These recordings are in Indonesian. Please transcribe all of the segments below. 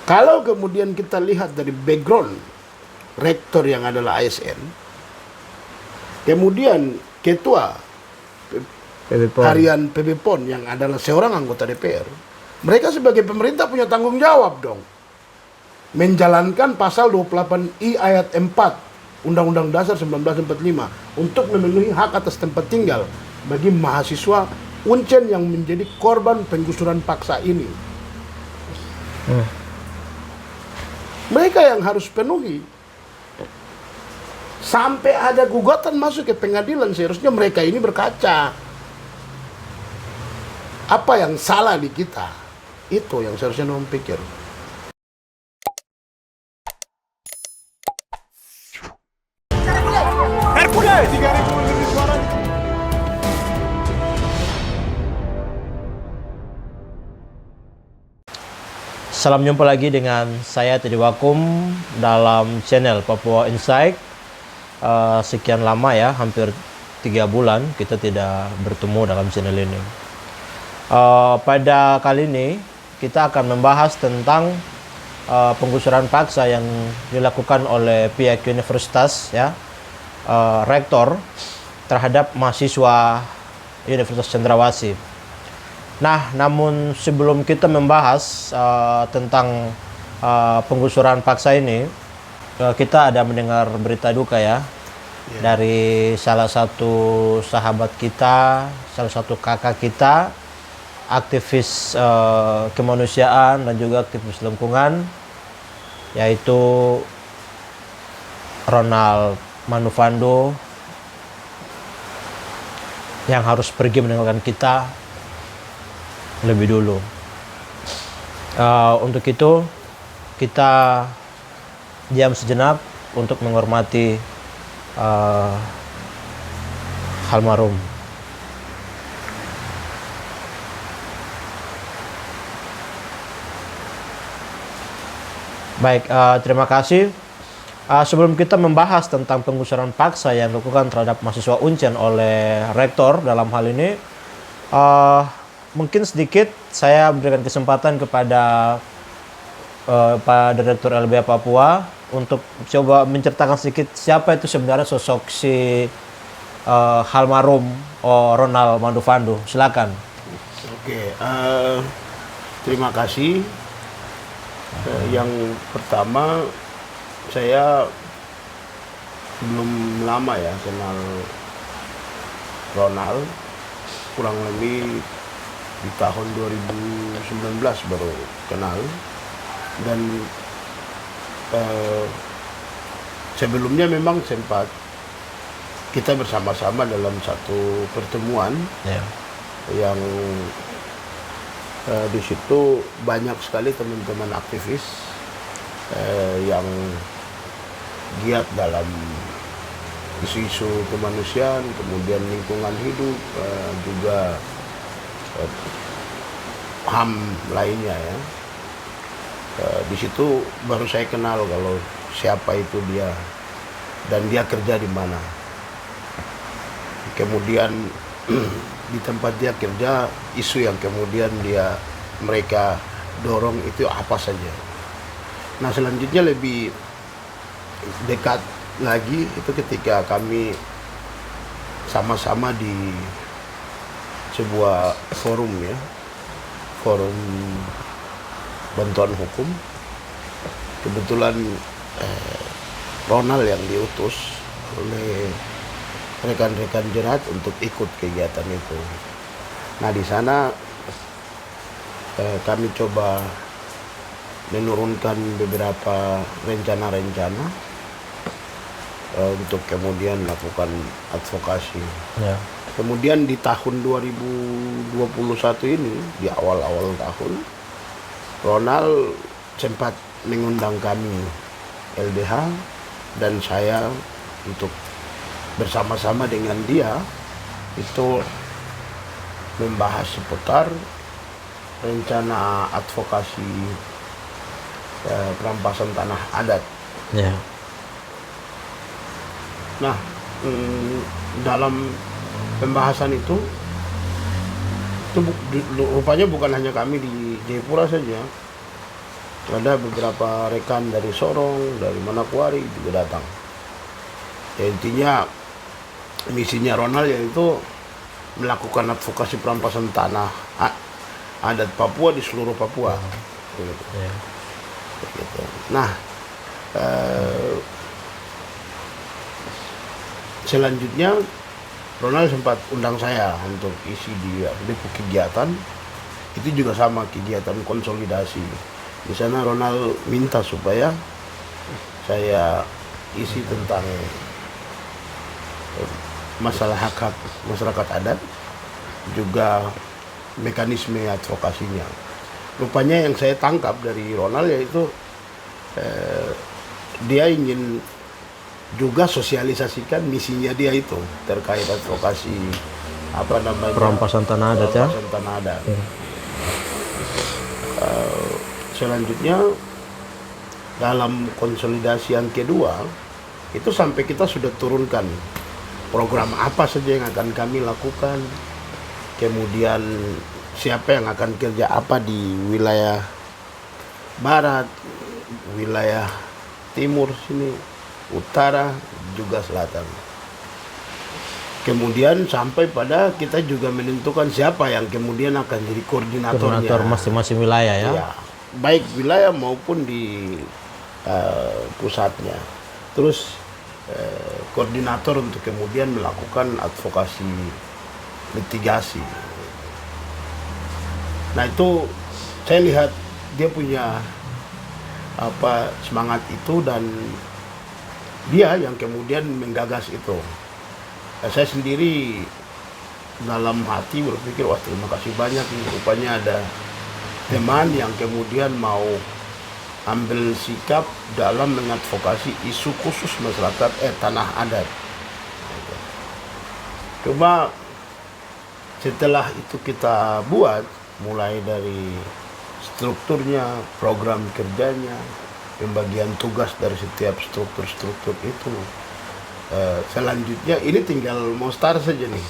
Kalau kemudian kita lihat dari background rektor yang adalah ASN, kemudian ketua harian PB PON yang adalah seorang anggota DPR, mereka sebagai pemerintah punya tanggung jawab dong. Menjalankan pasal 28I ayat 4 Undang-Undang Dasar 1945 untuk memenuhi hak atas tempat tinggal bagi mahasiswa Uncen yang menjadi korban penggusuran paksa ini. Mereka yang harus penuhi. Sampai ada gugatan masuk ke pengadilan, seharusnya mereka ini berkaca. Apa yang salah di kita? Itu yang seharusnya memikir. Hercules 3.000 lebih suara. Salam jumpa lagi dengan saya Teddy Wakum dalam channel Papua Insight. Sekian lama ya, hampir 3 bulan kita tidak bertemu dalam channel ini. Pada kali ini kita akan membahas tentang penggusuran paksa yang dilakukan oleh pihak universitas ya, rektor terhadap mahasiswa Universitas Cendrawasih. Nah, namun sebelum kita membahas tentang penggusuran paksa ini, kita ada mendengar berita duka ya, dari salah satu sahabat kita, salah satu kakak kita, aktivis kemanusiaan dan juga aktivis lingkungan, yaitu Ronald Manufando, yang harus pergi meninggalkan kita lebih dulu. Untuk itu kita diam sejenak untuk menghormati almarhum. Baik, terima kasih. Sebelum kita membahas tentang penggusuran paksa yang dilakukan terhadap mahasiswa Uncen oleh rektor dalam hal ini, mungkin sedikit saya berikan kesempatan kepada Pak Direktur LBH Papua untuk coba menceritakan sedikit siapa itu sebenarnya sosok si almarhum Ronald Manufando. Silakan. Oke, terima kasih. Yang pertama, saya belum lama ya kenal Ronald, kurang lebih di tahun 2019 baru kenal. Dan sebelumnya memang sempat kita bersama-sama dalam satu pertemuan yang di situ banyak sekali teman-teman aktivis yang giat dalam isu-isu kemanusiaan, kemudian lingkungan hidup, juga HAM lainnya ya. Di situ baru saya kenal kalau siapa itu dia dan dia kerja di mana. Kemudian di tempat dia kerja, isu yang kemudian mereka dorong itu apa saja. Nah, selanjutnya lebih dekat lagi itu ketika kami sama-sama di sebuah forum ya, forum bantuan hukum. Kebetulan Ronald yang diutus oleh rekan-rekan Jerat untuk ikut kegiatan itu. Nah, di sana kami coba menurunkan beberapa rencana-rencana untuk kemudian melakukan advokasi. Ya. Kemudian di tahun 2021 ini, di awal-awal tahun, Ronald sempat mengundang kami LBH dan saya untuk bersama-sama dengan dia itu membahas seputar rencana advokasi perampasan tanah adat. Ya. Nah, dalam pembahasan itu rupanya bukan hanya kami di Jayapura saja, Ada beberapa rekan dari Sorong, dari Manokwari juga datang. Ya, intinya misinya Ronald yaitu melakukan advokasi perampasan tanah adat Papua di seluruh Papua. Begitu. Ya. Begitu. Nah, selanjutnya Ronald sempat undang saya untuk isi di kegiatan. Itu juga sama, kegiatan konsolidasi. Di sana Ronald minta supaya saya isi tentang masalah hak-hak masyarakat adat, juga mekanisme advokasinya. Rupanya yang saya tangkap dari Ronald yaitu dia ingin juga sosialisasikan misinya dia itu terkait advokasi Perampasan tanah adat ya. perampasan tanah adat. Selanjutnya dalam konsolidasi yang kedua itu sampai kita sudah turunkan program apa saja yang akan kami lakukan, kemudian siapa yang akan kerja apa di wilayah barat, wilayah timur sini, utara, juga selatan. Kemudian sampai pada kita juga menentukan siapa yang kemudian akan jadi koordinatornya. Koordinator masing-masing wilayah ya. Ya, baik wilayah maupun di pusatnya. Terus koordinator untuk kemudian melakukan advokasi litigasi. Nah itu saya lihat dia punya semangat itu dan dia yang kemudian menggagas itu. Saya sendiri dalam hati berpikir, wah terima kasih banyak nih. Rupanya ada teman yang kemudian mau ambil sikap dalam mengadvokasi isu khusus masyarakat tanah adat. Cuma setelah itu kita buat, mulai dari strukturnya, program kerjanya, pembagian tugas dari setiap struktur-struktur itu, selanjutnya ini tinggal mau start saja nih.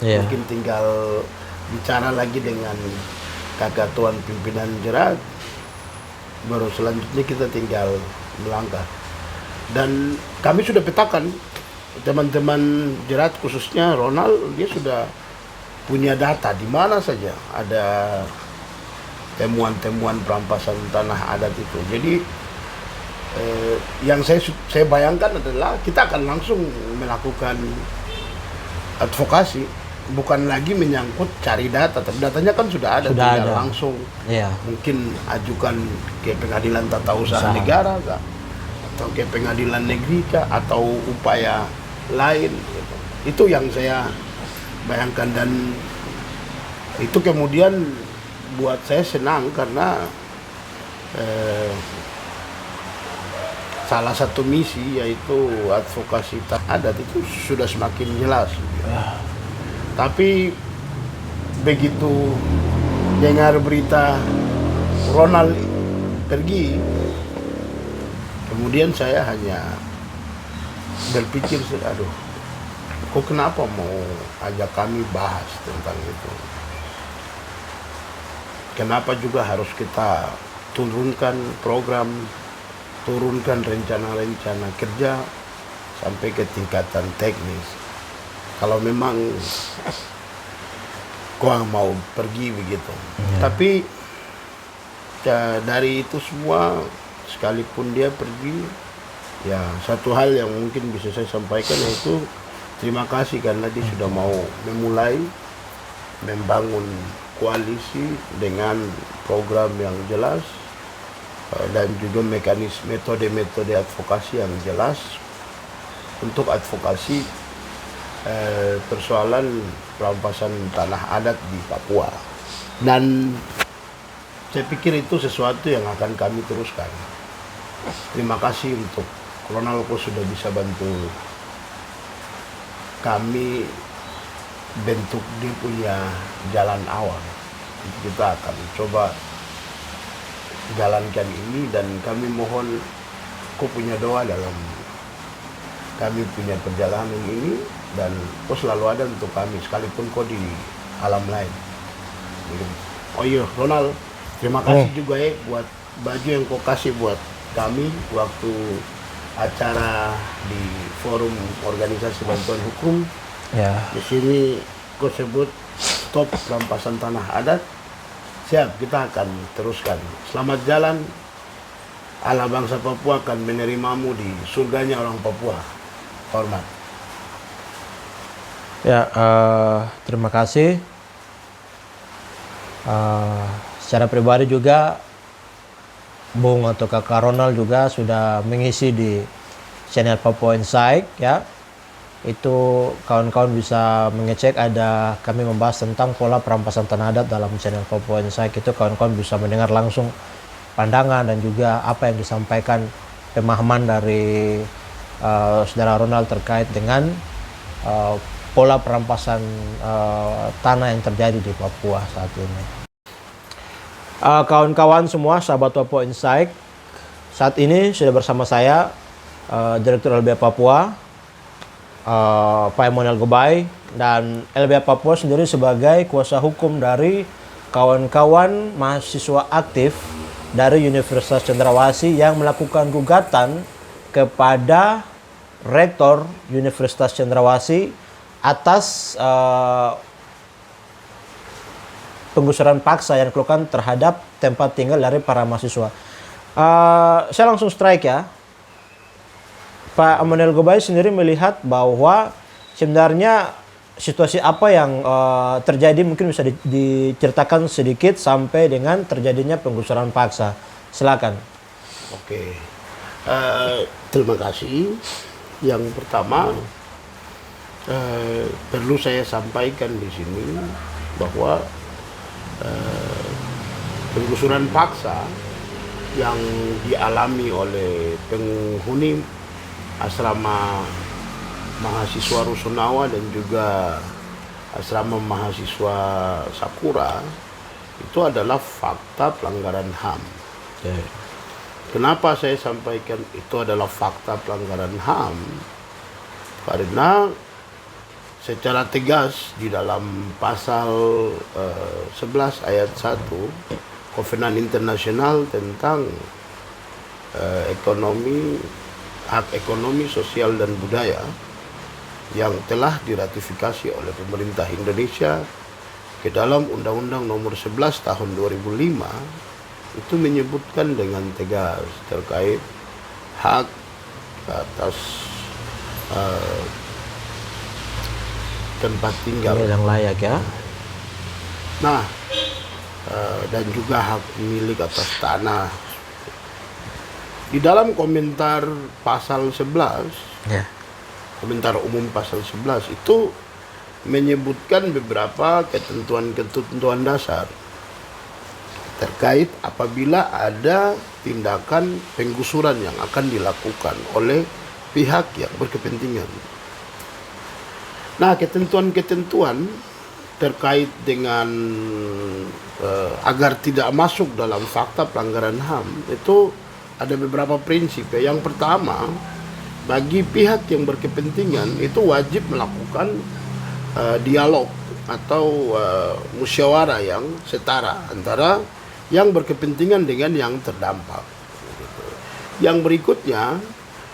Iya. Mungkin tinggal bicara lagi dengan kakak tuan pimpinan Jerat, baru selanjutnya kita tinggal melangkah. Dan kami sudah petakan, teman-teman Jerat khususnya Ronald, dia sudah punya data di mana saja ada temuan-temuan perampasan tanah adat itu. Jadi yang saya bayangkan adalah kita akan langsung melakukan advokasi, bukan lagi menyangkut cari data, tapi datanya kan sudah ada, tinggal langsung mungkin ajukan ke pengadilan tata usaha negara kah, atau ke pengadilan negeri kah, atau upaya lain gitu. Itu yang saya bayangkan, dan itu kemudian buat saya senang karena salah satu misi yaitu advokasi tanah adat itu sudah semakin jelas. Tapi begitu dengar berita Ronald pergi, kemudian saya hanya berpikir, aduh, kok kenapa mau ajak kami bahas tentang itu? Kenapa juga harus kita turunkan program, turunkan rencana-rencana kerja sampai ke tingkatan teknis? Kalau memang kau mau pergi begitu. Tapi dari itu semua, sekalipun dia pergi, ya satu hal yang mungkin bisa saya sampaikan yaitu terima kasih karena dia sudah mau memulai membangun koalisi dengan program yang jelas dan juga mekanisme metode-metode advokasi yang jelas untuk advokasi persoalan perampasan tanah adat di Papua. Dan saya pikir itu sesuatu yang akan kami teruskan. Terima kasih untuk Ronald sudah bisa bantu kami bentuk dia punya jalan awal. Kita akan coba jalankan ini, dan kami mohon kau punya doa dalam kami punya perjalanan ini, dan kau selalu ada untuk kami sekalipun kau di alam lain. Oh iya Ronald, terima kasih juga buat baju yang kau kasih buat kami waktu acara di forum organisasi bantuan hukum. Ya. Di sini kau sebut stop perampasan tanah adat. Siap, kita akan teruskan. Selamat jalan. Allah bangsa Papua akan menerimamu di surganya orang Papua. Hormat. Ya, terima kasih. Secara pribadi juga Bung atau Kakak Ronald juga sudah mengisi di channel Papua Insight ya. Itu kawan-kawan bisa mengecek, ada kami membahas tentang pola perampasan tanah adat dalam channel Papua Insight. Itu kawan-kawan bisa mendengar langsung pandangan dan juga apa yang disampaikan pemahaman dari Saudara Ronald terkait dengan pola perampasan tanah yang terjadi di Papua saat ini. Kawan-kawan semua, sahabat Papua Insight, saat ini sudah bersama saya Direktur LBH Papua, Pak Emmanuel Gobay, dan LBH Papua sendiri sebagai kuasa hukum dari kawan-kawan mahasiswa aktif dari Universitas Cendrawasih yang melakukan gugatan kepada Rektor Universitas Cendrawasih atas penggusuran paksa yang dilakukan terhadap tempat tinggal dari para mahasiswa. Saya langsung strike ya. Pak Emmanuel Gobay sendiri melihat bahwa sebenarnya situasi apa yang terjadi, mungkin bisa diceritakan sedikit sampai dengan terjadinya penggusuran paksa. Silakan. Oke. Terima kasih. Yang pertama perlu saya sampaikan di sini bahwa penggusuran paksa yang dialami oleh penghuni asrama mahasiswa Rusunawa dan juga asrama mahasiswa Sakura itu adalah fakta pelanggaran HAM. Okay. Kenapa saya sampaikan itu adalah fakta pelanggaran HAM? Karena secara tegas di dalam pasal 11 ayat 1 Kovenan Internasional tentang hak ekonomi, sosial dan budaya yang telah diratifikasi oleh pemerintah Indonesia ke dalam Undang-Undang Nomor 11 Tahun 2005 itu menyebutkan dengan tegas terkait hak atas tempat tinggal yang layak ya. Nah, dan juga hak milik atas tanah. Di dalam komentar pasal 11, Ya. komentar umum pasal 11 itu menyebutkan beberapa ketentuan-ketentuan dasar terkait apabila ada tindakan penggusuran yang akan dilakukan oleh pihak yang berkepentingan. Nah, ketentuan-ketentuan terkait dengan agar tidak masuk dalam fakta pelanggaran HAM itu ada beberapa prinsip ya. Yang pertama, bagi pihak yang berkepentingan itu wajib melakukan dialog atau musyawarah yang setara antara yang berkepentingan dengan yang terdampak. Yang berikutnya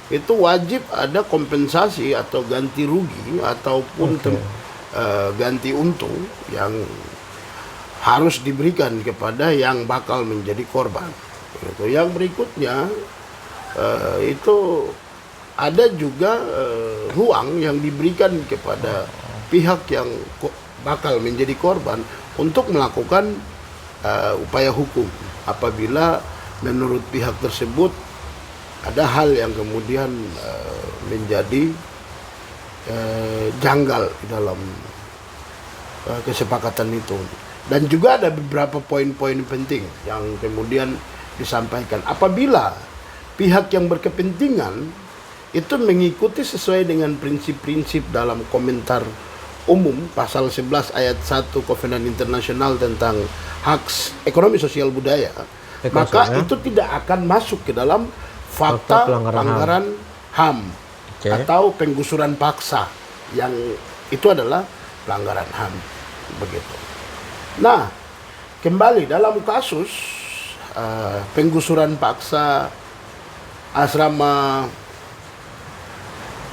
itu wajib ada kompensasi atau ganti rugi ataupun ganti untung yang harus diberikan kepada yang bakal menjadi korban. Yang berikutnya itu ada juga ruang yang diberikan kepada pihak yang bakal menjadi korban untuk melakukan upaya hukum apabila menurut pihak tersebut ada hal yang kemudian menjadi janggal di dalam kesepakatan itu. Dan juga ada beberapa poin-poin penting yang kemudian disampaikan. Apabila pihak yang berkepentingan itu mengikuti sesuai dengan prinsip-prinsip dalam komentar umum pasal 11 ayat 1 Kovenan Internasional tentang hak ekonomi, sosial, budaya, maka itu tidak akan masuk ke dalam fakta pelanggaran HAM atau penggusuran paksa yang itu adalah pelanggaran HAM begitu. Nah, kembali dalam kasus penggusuran paksa asrama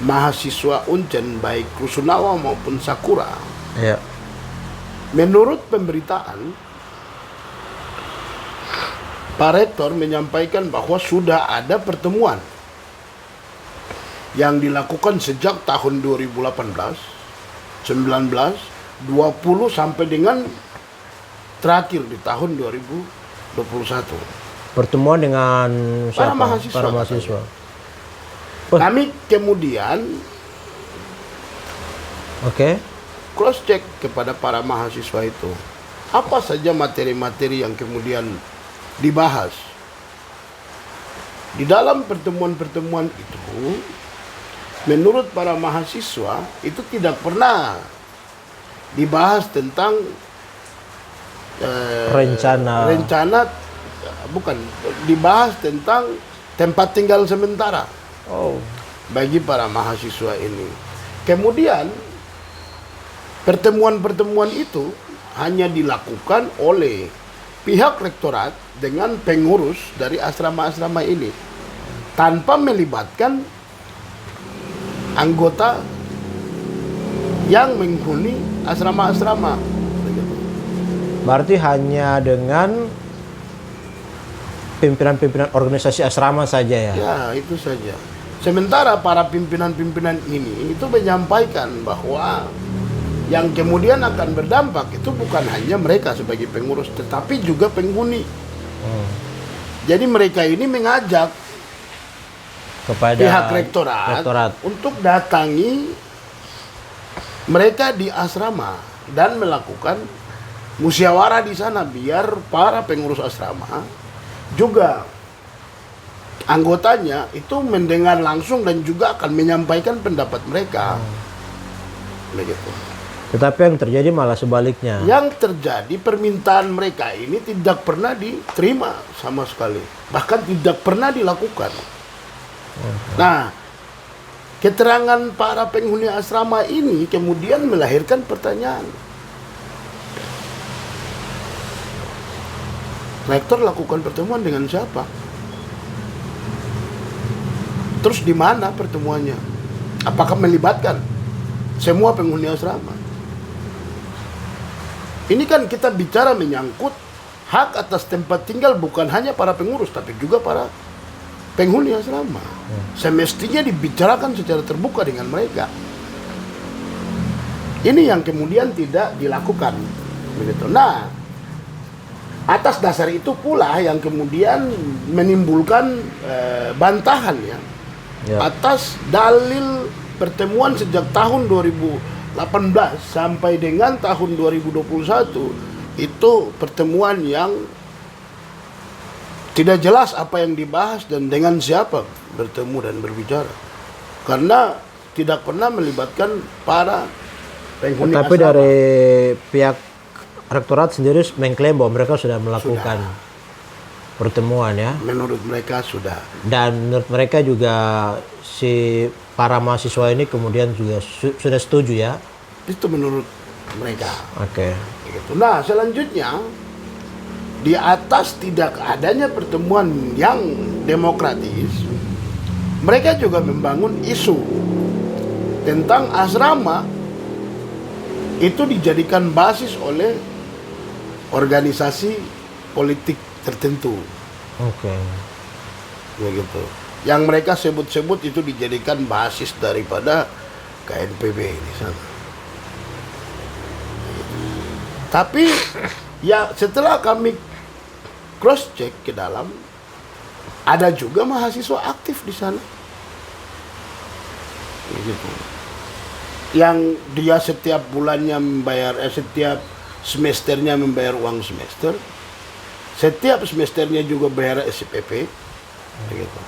mahasiswa Uncen baik Rusunawa maupun Sakura. Ya. Menurut pemberitaan, Pak Rektor menyampaikan bahwa sudah ada pertemuan yang dilakukan sejak tahun 2018, 19, 20 sampai dengan terakhir di tahun 2021. Pertemuan dengan siapa? mahasiswa. Para mahasiswa. Kami kemudian Oke. cross check kepada para mahasiswa itu. Apa saja materi-materi yang kemudian dibahas. Di dalam pertemuan-pertemuan itu, menurut para mahasiswa, itu tidak pernah dibahas tentang rencana, bukan, dibahas tentang tempat tinggal sementara bagi para mahasiswa ini. Kemudian pertemuan-pertemuan itu hanya dilakukan oleh pihak rektorat dengan pengurus dari asrama-asrama ini tanpa melibatkan anggota yang menghuni asrama-asrama. Berarti hanya dengan pimpinan-pimpinan organisasi asrama saja ya? Ya, itu saja. Sementara para pimpinan-pimpinan ini itu menyampaikan bahwa yang kemudian akan berdampak itu bukan hanya mereka sebagai pengurus, tetapi juga penghuni. Jadi mereka ini mengajak Kepada pihak rektorat untuk datangi mereka di asrama dan melakukan musyawarah di sana biar para pengurus asrama juga anggotanya itu mendengar langsung dan juga akan menyampaikan pendapat mereka. Begitu. Tetapi yang terjadi malah sebaliknya. Yang terjadi permintaan mereka ini tidak pernah diterima sama sekali. Bahkan tidak pernah dilakukan. Nah, keterangan para penghuni asrama ini kemudian melahirkan pertanyaan. Rektor lakukan pertemuan dengan siapa? Terus di mana pertemuannya? Apakah melibatkan semua penghuni asrama? Ini kan kita bicara menyangkut hak atas tempat tinggal bukan hanya para pengurus tapi juga para penghuni asrama. Semestinya dibicarakan secara terbuka dengan mereka. Ini yang kemudian tidak dilakukan. Begitu. Nah, atas dasar itu pula yang kemudian menimbulkan bantahan ya. Atas dalil pertemuan sejak tahun 2018 sampai dengan tahun 2021 itu pertemuan yang tidak jelas apa yang dibahas dan dengan siapa bertemu dan berbicara. Karena tidak pernah melibatkan para penghuni Tapi asrama. dari pihak rektorat sendiri mengklaim bahwa mereka sudah melakukan pertemuan ya. Menurut mereka sudah. Dan menurut mereka juga si para mahasiswa ini kemudian juga sudah setuju ya. Itu menurut mereka. Oke. Begitu. Nah, selanjutnya di atas tidak adanya pertemuan yang demokratis, mereka juga membangun isu tentang asrama itu dijadikan basis oleh organisasi politik tertentu. Oke. Begitu. Yang mereka sebut-sebut itu dijadikan basis daripada KNPB di sana. Tapi ya setelah kami cross check ke dalam, ada juga mahasiswa aktif di sana. Begitu. Yang dia setiap bulannya membayar, setiap semesternya membayar uang semester, setiap semesternya juga bayar SPP, begitu.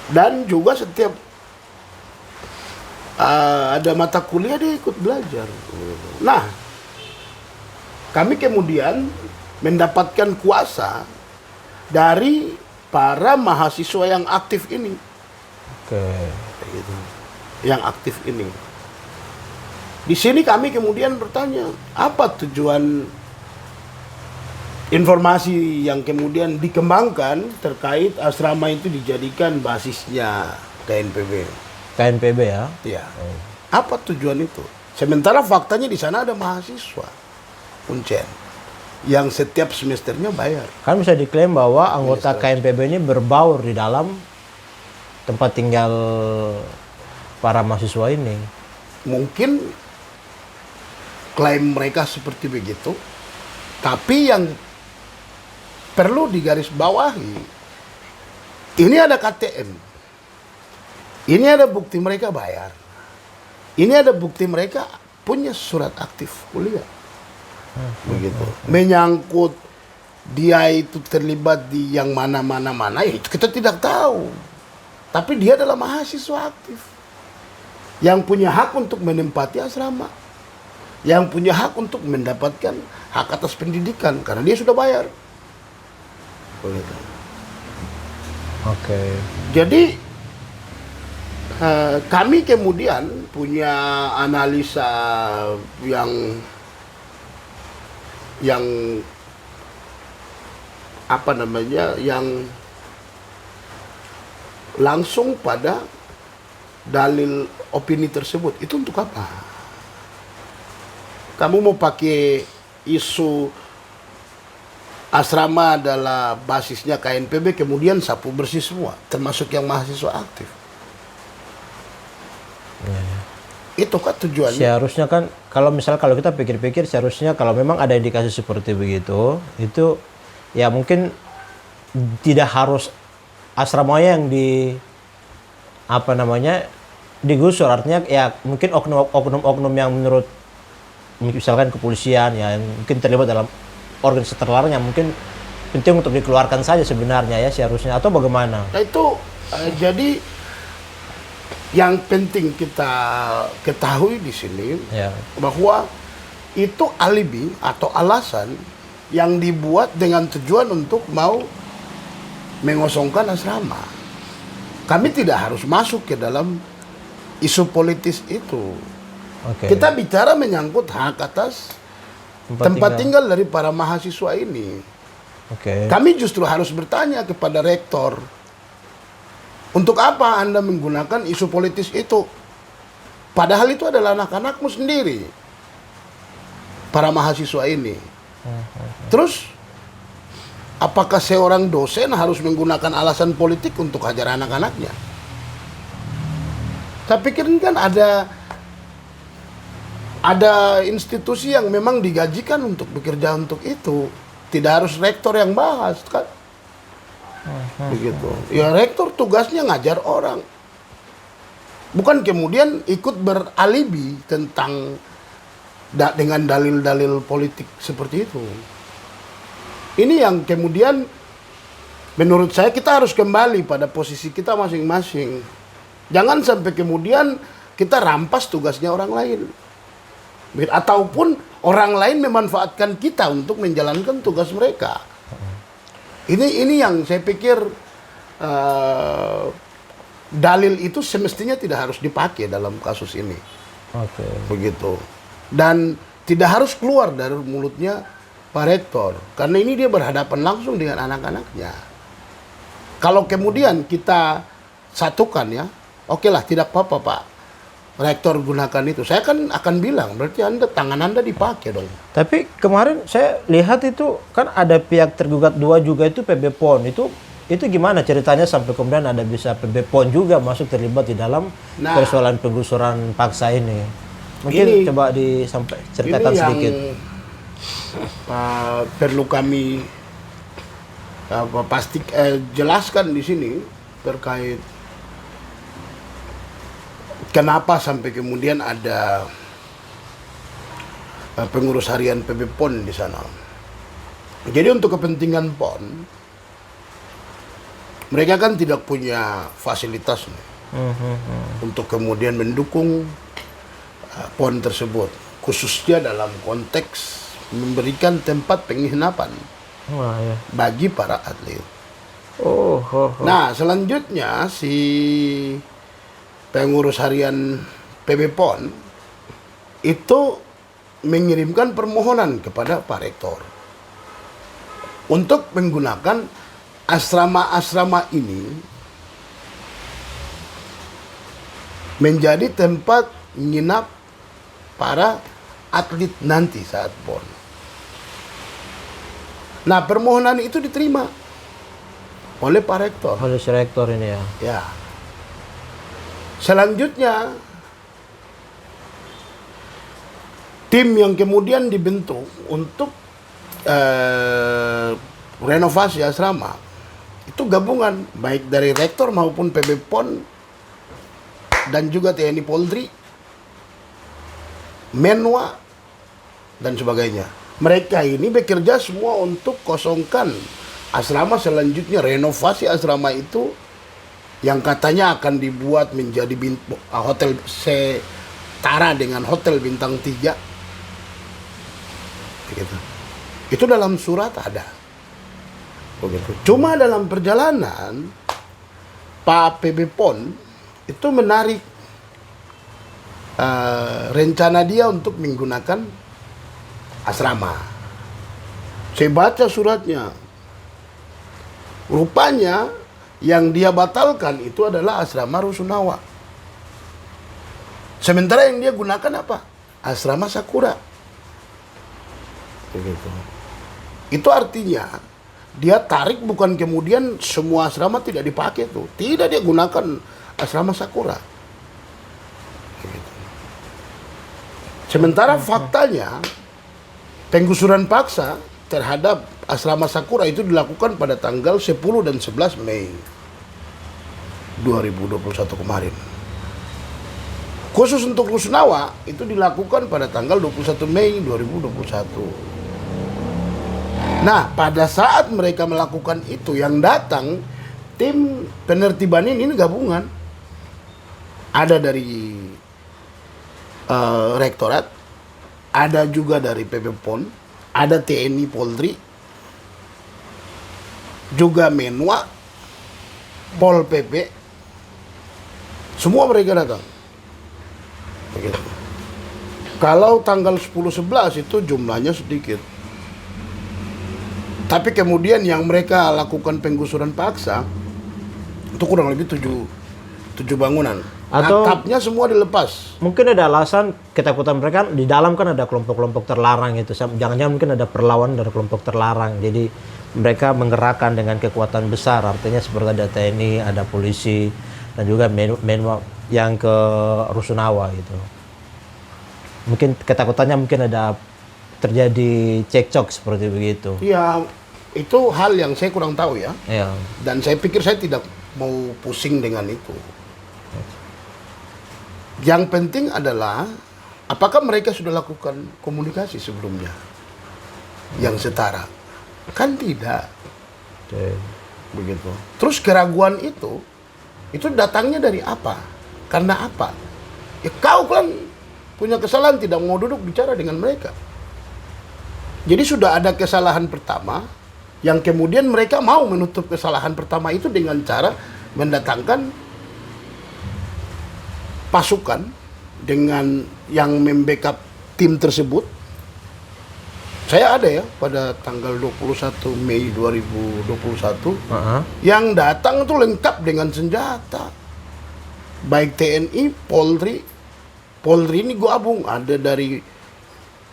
Dan juga setiap ada mata kuliah dia ikut belajar. Nah, kami kemudian mendapatkan kuasa dari para mahasiswa yang aktif ini. Oke. Begitu. Yang aktif ini. Di sini kami kemudian bertanya, apa tujuan informasi yang kemudian dikembangkan terkait asrama itu dijadikan basisnya KNPB. KNPB ya. Ya. Apa tujuan itu? Sementara faktanya di sana ada mahasiswa Uncen yang setiap semesternya bayar. Kan bisa diklaim bahwa anggota KNPB ini berbaur di dalam tempat tinggal para mahasiswa ini. Mungkin klaim mereka seperti begitu, tapi yang perlu digarisbawahi, ini ada KTM, ini ada bukti mereka bayar, ini ada bukti mereka punya surat aktif kuliah. Begitu. Menyangkut dia itu terlibat di yang mana, ya itu kita tidak tahu. Tapi dia adalah mahasiswa aktif yang punya hak untuk menempati asrama, yang punya hak untuk mendapatkan hak atas pendidikan karena dia sudah bayar. Begitu. Oke. Jadi kami kemudian punya analisa yang apa namanya, yang langsung pada dalil opini tersebut. Itu untuk apa? Kamu mau pakai isu asrama adalah basisnya KNPB, kemudian sapu bersih semua, termasuk yang mahasiswa aktif. Itu kan tujuannya. Seharusnya kan kalau kita pikir-pikir, seharusnya kalau memang ada indikasi seperti begitu, itu ya mungkin tidak harus asramanya yang digusur. Artinya ya mungkin oknum-oknum yang menurut misalkan kepolisian ya yang mungkin terlibat dalam organisasi terlarang yang mungkin penting untuk dikeluarkan saja sebenarnya ya seharusnya, atau bagaimana? Nah itu jadi yang penting kita ketahui di sini Ya. bahwa itu alibi atau alasan yang dibuat dengan tujuan untuk mau mengosongkan asrama. Kami tidak harus masuk ke dalam isu politis itu. Oke. Kita bicara menyangkut hak atas tempat tinggal dari para mahasiswa ini. Oke. Kami justru harus bertanya kepada rektor, untuk apa Anda menggunakan isu politis itu? Padahal itu adalah anak-anakmu sendiri, para mahasiswa ini. Terus, apakah seorang dosen harus menggunakan alasan politik untuk hajar anak-anaknya? Saya pikir ini kan ada institusi yang memang digajikan untuk bekerja untuk itu. Tidak harus rektor yang bahas, kan? Begitu. Ya rektor tugasnya ngajar orang. Bukan kemudian ikut beralibi tentang dengan dalil-dalil politik seperti itu. Ini yang kemudian menurut saya kita harus kembali pada posisi kita masing-masing. Jangan sampai kemudian kita rampas tugasnya orang lain. Ataupun orang lain memanfaatkan kita untuk menjalankan tugas mereka. Ini yang saya pikir dalil itu semestinya tidak harus dipakai dalam kasus ini. Oke. Begitu. Dan tidak harus keluar dari mulutnya Pak Rektor. Karena ini dia berhadapan langsung dengan anak-anaknya. Kalau kemudian kita satukan ya, oke lah tidak apa-apa Pak Rektor gunakan itu. Saya kan akan bilang, berarti tangan Anda dipakai dong. Tapi kemarin saya lihat itu kan ada pihak tergugat 2 juga itu PB PON. Itu gimana ceritanya sampai kemudian ada bisa PB PON juga masuk terlibat di dalam persoalan penggusuran paksa ini. Mungkin coba ceritakan ini sedikit. Perlu kami jelaskan di sini terkait kenapa sampai kemudian ada pengurus harian PB PON di sana. Jadi untuk kepentingan PON, mereka kan tidak punya fasilitas untuk kemudian mendukung PON tersebut, khususnya dalam konteks memberikan tempat penginapan bagi para atlet. Nah, selanjutnya si pengurus harian PB PON itu mengirimkan permohonan kepada Pak Rektor untuk menggunakan asrama-asrama ini menjadi tempat nginap para atlet nanti saat PON. Nah, permohonan itu diterima oleh Pak Rektor. Oleh si rektor ini ya. Ya. Selanjutnya, tim yang kemudian dibentuk untuk renovasi asrama itu gabungan baik dari rektor maupun PB PON dan juga TNI Polri, Menwa dan sebagainya. Mereka ini bekerja semua untuk kosongkan asrama, selanjutnya renovasi asrama itu yang katanya akan dibuat menjadi hotel setara dengan hotel bintang 3. Begitu. Itu dalam surat ada. Begitu. Cuma dalam perjalanan Pak PB PON itu menarik rencana dia untuk menggunakan asrama. Saya baca suratnya. Rupanya yang dia batalkan itu adalah asrama Rusunawa. Sementara yang dia gunakan apa? Asrama Sakura. Begitu. Itu artinya dia tarik bukan kemudian semua asrama tidak dipakai tuh. Tidak, dia gunakan asrama Sakura. Begitu. Sementara faktanya penggusuran paksa terhadap asrama Sakura itu dilakukan pada tanggal 10 dan 11 Mei 2021 kemarin. Khusus untuk Rusunawa itu dilakukan pada tanggal 21 Mei 2021. Nah, pada saat mereka melakukan itu, yang datang tim penertiban ini gabungan. Ada dari rektorat, ada juga dari PB PON, ada TNI Polri, juga Menwa, Pol PP, semua mereka datang. Begitu. Kalau tanggal 10-11 itu jumlahnya sedikit. Tapi kemudian yang mereka lakukan penggusuran paksa itu kurang lebih 7 bangunan. Atau atapnya semua dilepas. mungkin ada alasan ketakutan mereka, di dalam kan ada kelompok-kelompok terlarang itu. Jangan-jangan mungkin ada perlawanan dari kelompok terlarang. Jadi mereka menggerakkan dengan kekuatan besar. Artinya seperti ada TNI, ada polisi, dan juga Menwa yang ke Rusunawa gitu. Mungkin ketakutannya mungkin ada terjadi cekcok seperti begitu. Iya, itu hal yang saya kurang tahu ya. Iya. Dan saya pikir saya tidak mau pusing dengan itu. Yang penting adalah apakah mereka sudah lakukan komunikasi sebelumnya yang setara? Kan tidak. Oke. Begitu. Terus keraguan itu datangnya dari apa? Karena apa? Ya kau kan punya kesalahan tidak mau duduk bicara dengan mereka. Jadi sudah ada kesalahan pertama yang kemudian mereka mau menutup kesalahan pertama itu dengan cara mendatangkan pasukan dengan yang membackup tim tersebut. Saya ada ya pada tanggal 21 Mei 2021 yang datang itu lengkap dengan senjata. Baik TNI, Polri ini gabung, ada dari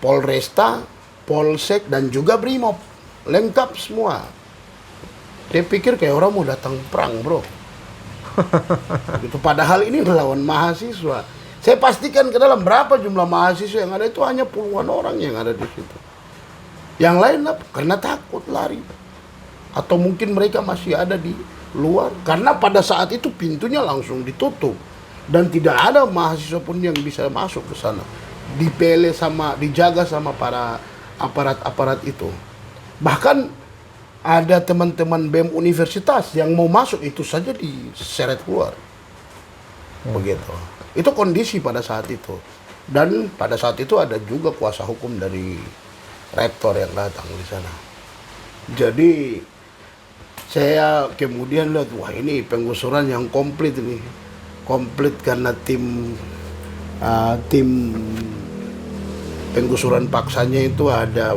Polresta, Polsek dan juga Brimob, lengkap semua. Dia pikir kayak orang mau datang perang, bro. Itu padahal ini melawan mahasiswa. Saya pastikan ke dalam berapa jumlah mahasiswa yang ada itu hanya puluhan orang yang ada di situ. Yang lain apa? Karena takut lari. Atau mungkin mereka masih ada di luar. Karena pada saat itu pintunya langsung ditutup. Dan tidak ada mahasiswa pun yang bisa masuk ke sana. Dijaga sama para aparat-aparat itu. Bahkan ada teman-teman BEM universitas yang mau masuk itu saja diseret keluar. Begitu. Itu kondisi pada saat itu. Dan pada saat itu ada juga kuasa hukum dari rektor yang datang di sana. Jadi saya kemudian lihat, wah ini penggusuran yang komplit ini. Komplit karena tim penggusuran paksanya itu ada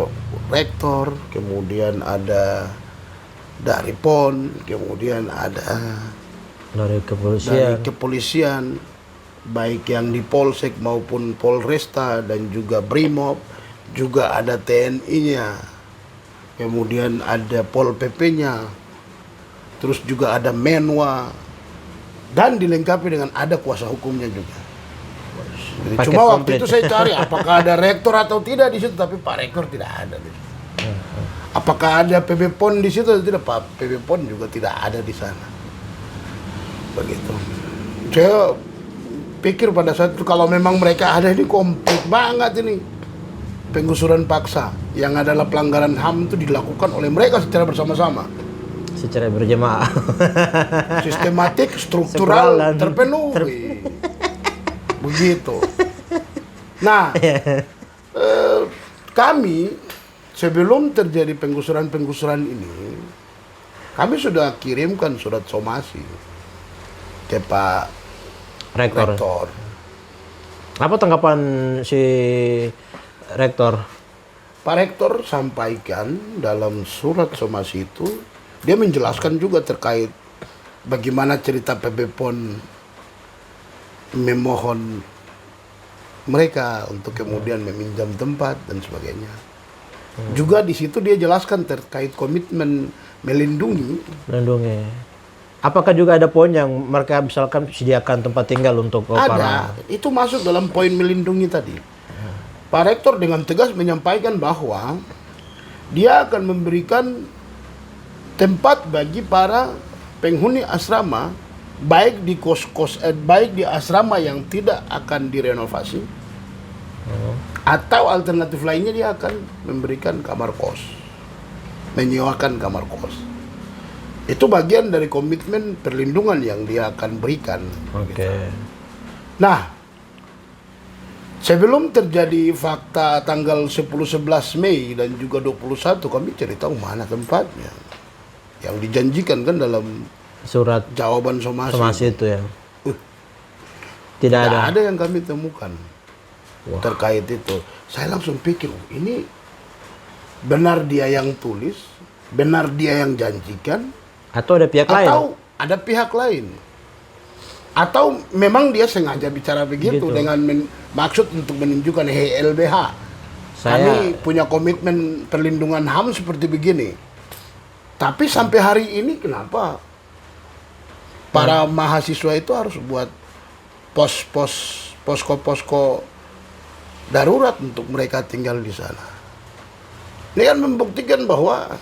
rektor, kemudian ada dari PON, kemudian ada Dari dari kepolisian. kepolisian, baik yang di Polsek maupun Polresta dan juga Brimob, juga ada TNI-nya, kemudian ada Pol PP-nya, terus juga ada Menwa, dan dilengkapi dengan ada kuasa hukumnya juga. Jadi Paket cuma waktu komplit. itu saya cari apakah ada rektor atau tidak di situ, tapi Pak Rektor tidak ada di situ. Apakah ada PB PON di situ atau tidak? Pak PB PON juga tidak ada di sana. Begitu. Saya pikir pada saat itu kalau memang mereka ada, ini komplit banget ini. Penggusuran paksa yang adalah pelanggaran HAM itu dilakukan oleh mereka secara bersama-sama. Secara berjemaah. Sistematik, Struktural struktural, dan terpenuhi. Begitu. Nah, kami sebelum terjadi penggusuran-penggusuran ini, kami sudah kirimkan surat somasi ke Pak Rektor. Rektor. Apa tanggapan si rektor? Pak Rektor sampaikan dalam surat somasi itu, dia menjelaskan juga terkait bagaimana cerita PB PON memohon mereka untuk kemudian meminjam tempat dan sebagainya. Juga di situ dia jelaskan terkait komitmen melindungi. Melindungi. Apakah juga ada poin yang mereka misalkan sediakan tempat tinggal untuk para... Ada, itu masuk dalam poin melindungi tadi. Pak Rektor dengan tegas menyampaikan bahwa dia akan memberikan tempat bagi para penghuni asrama, baik di baik di asrama yang tidak akan direnovasi, atau alternatif lainnya dia akan memberikan kamar kos, menyewakan kamar kos. Itu bagian dari komitmen perlindungan yang dia akan berikan. Oke. Nah, sebelum terjadi fakta tanggal 10-11 Mei dan juga 21, kami cerita mana tempatnya. Yang dijanjikan kan dalam Surat jawaban somasi. somasi itu ya. Tidak Tidak ada. ada yang kami temukan terkait itu. Saya langsung pikir, ini benar dia yang tulis, benar dia yang janjikan, Atau ada pihak lain? atau ada pihak lain, atau memang dia sengaja bicara begitu Gitu. dengan maksud untuk menunjukkan, hey LBH, kami punya komitmen perlindungan HAM seperti begini. Tapi sampai hari ini kenapa para mahasiswa itu harus buat posko-posko darurat untuk mereka tinggal di sana? Ini kan membuktikan bahwa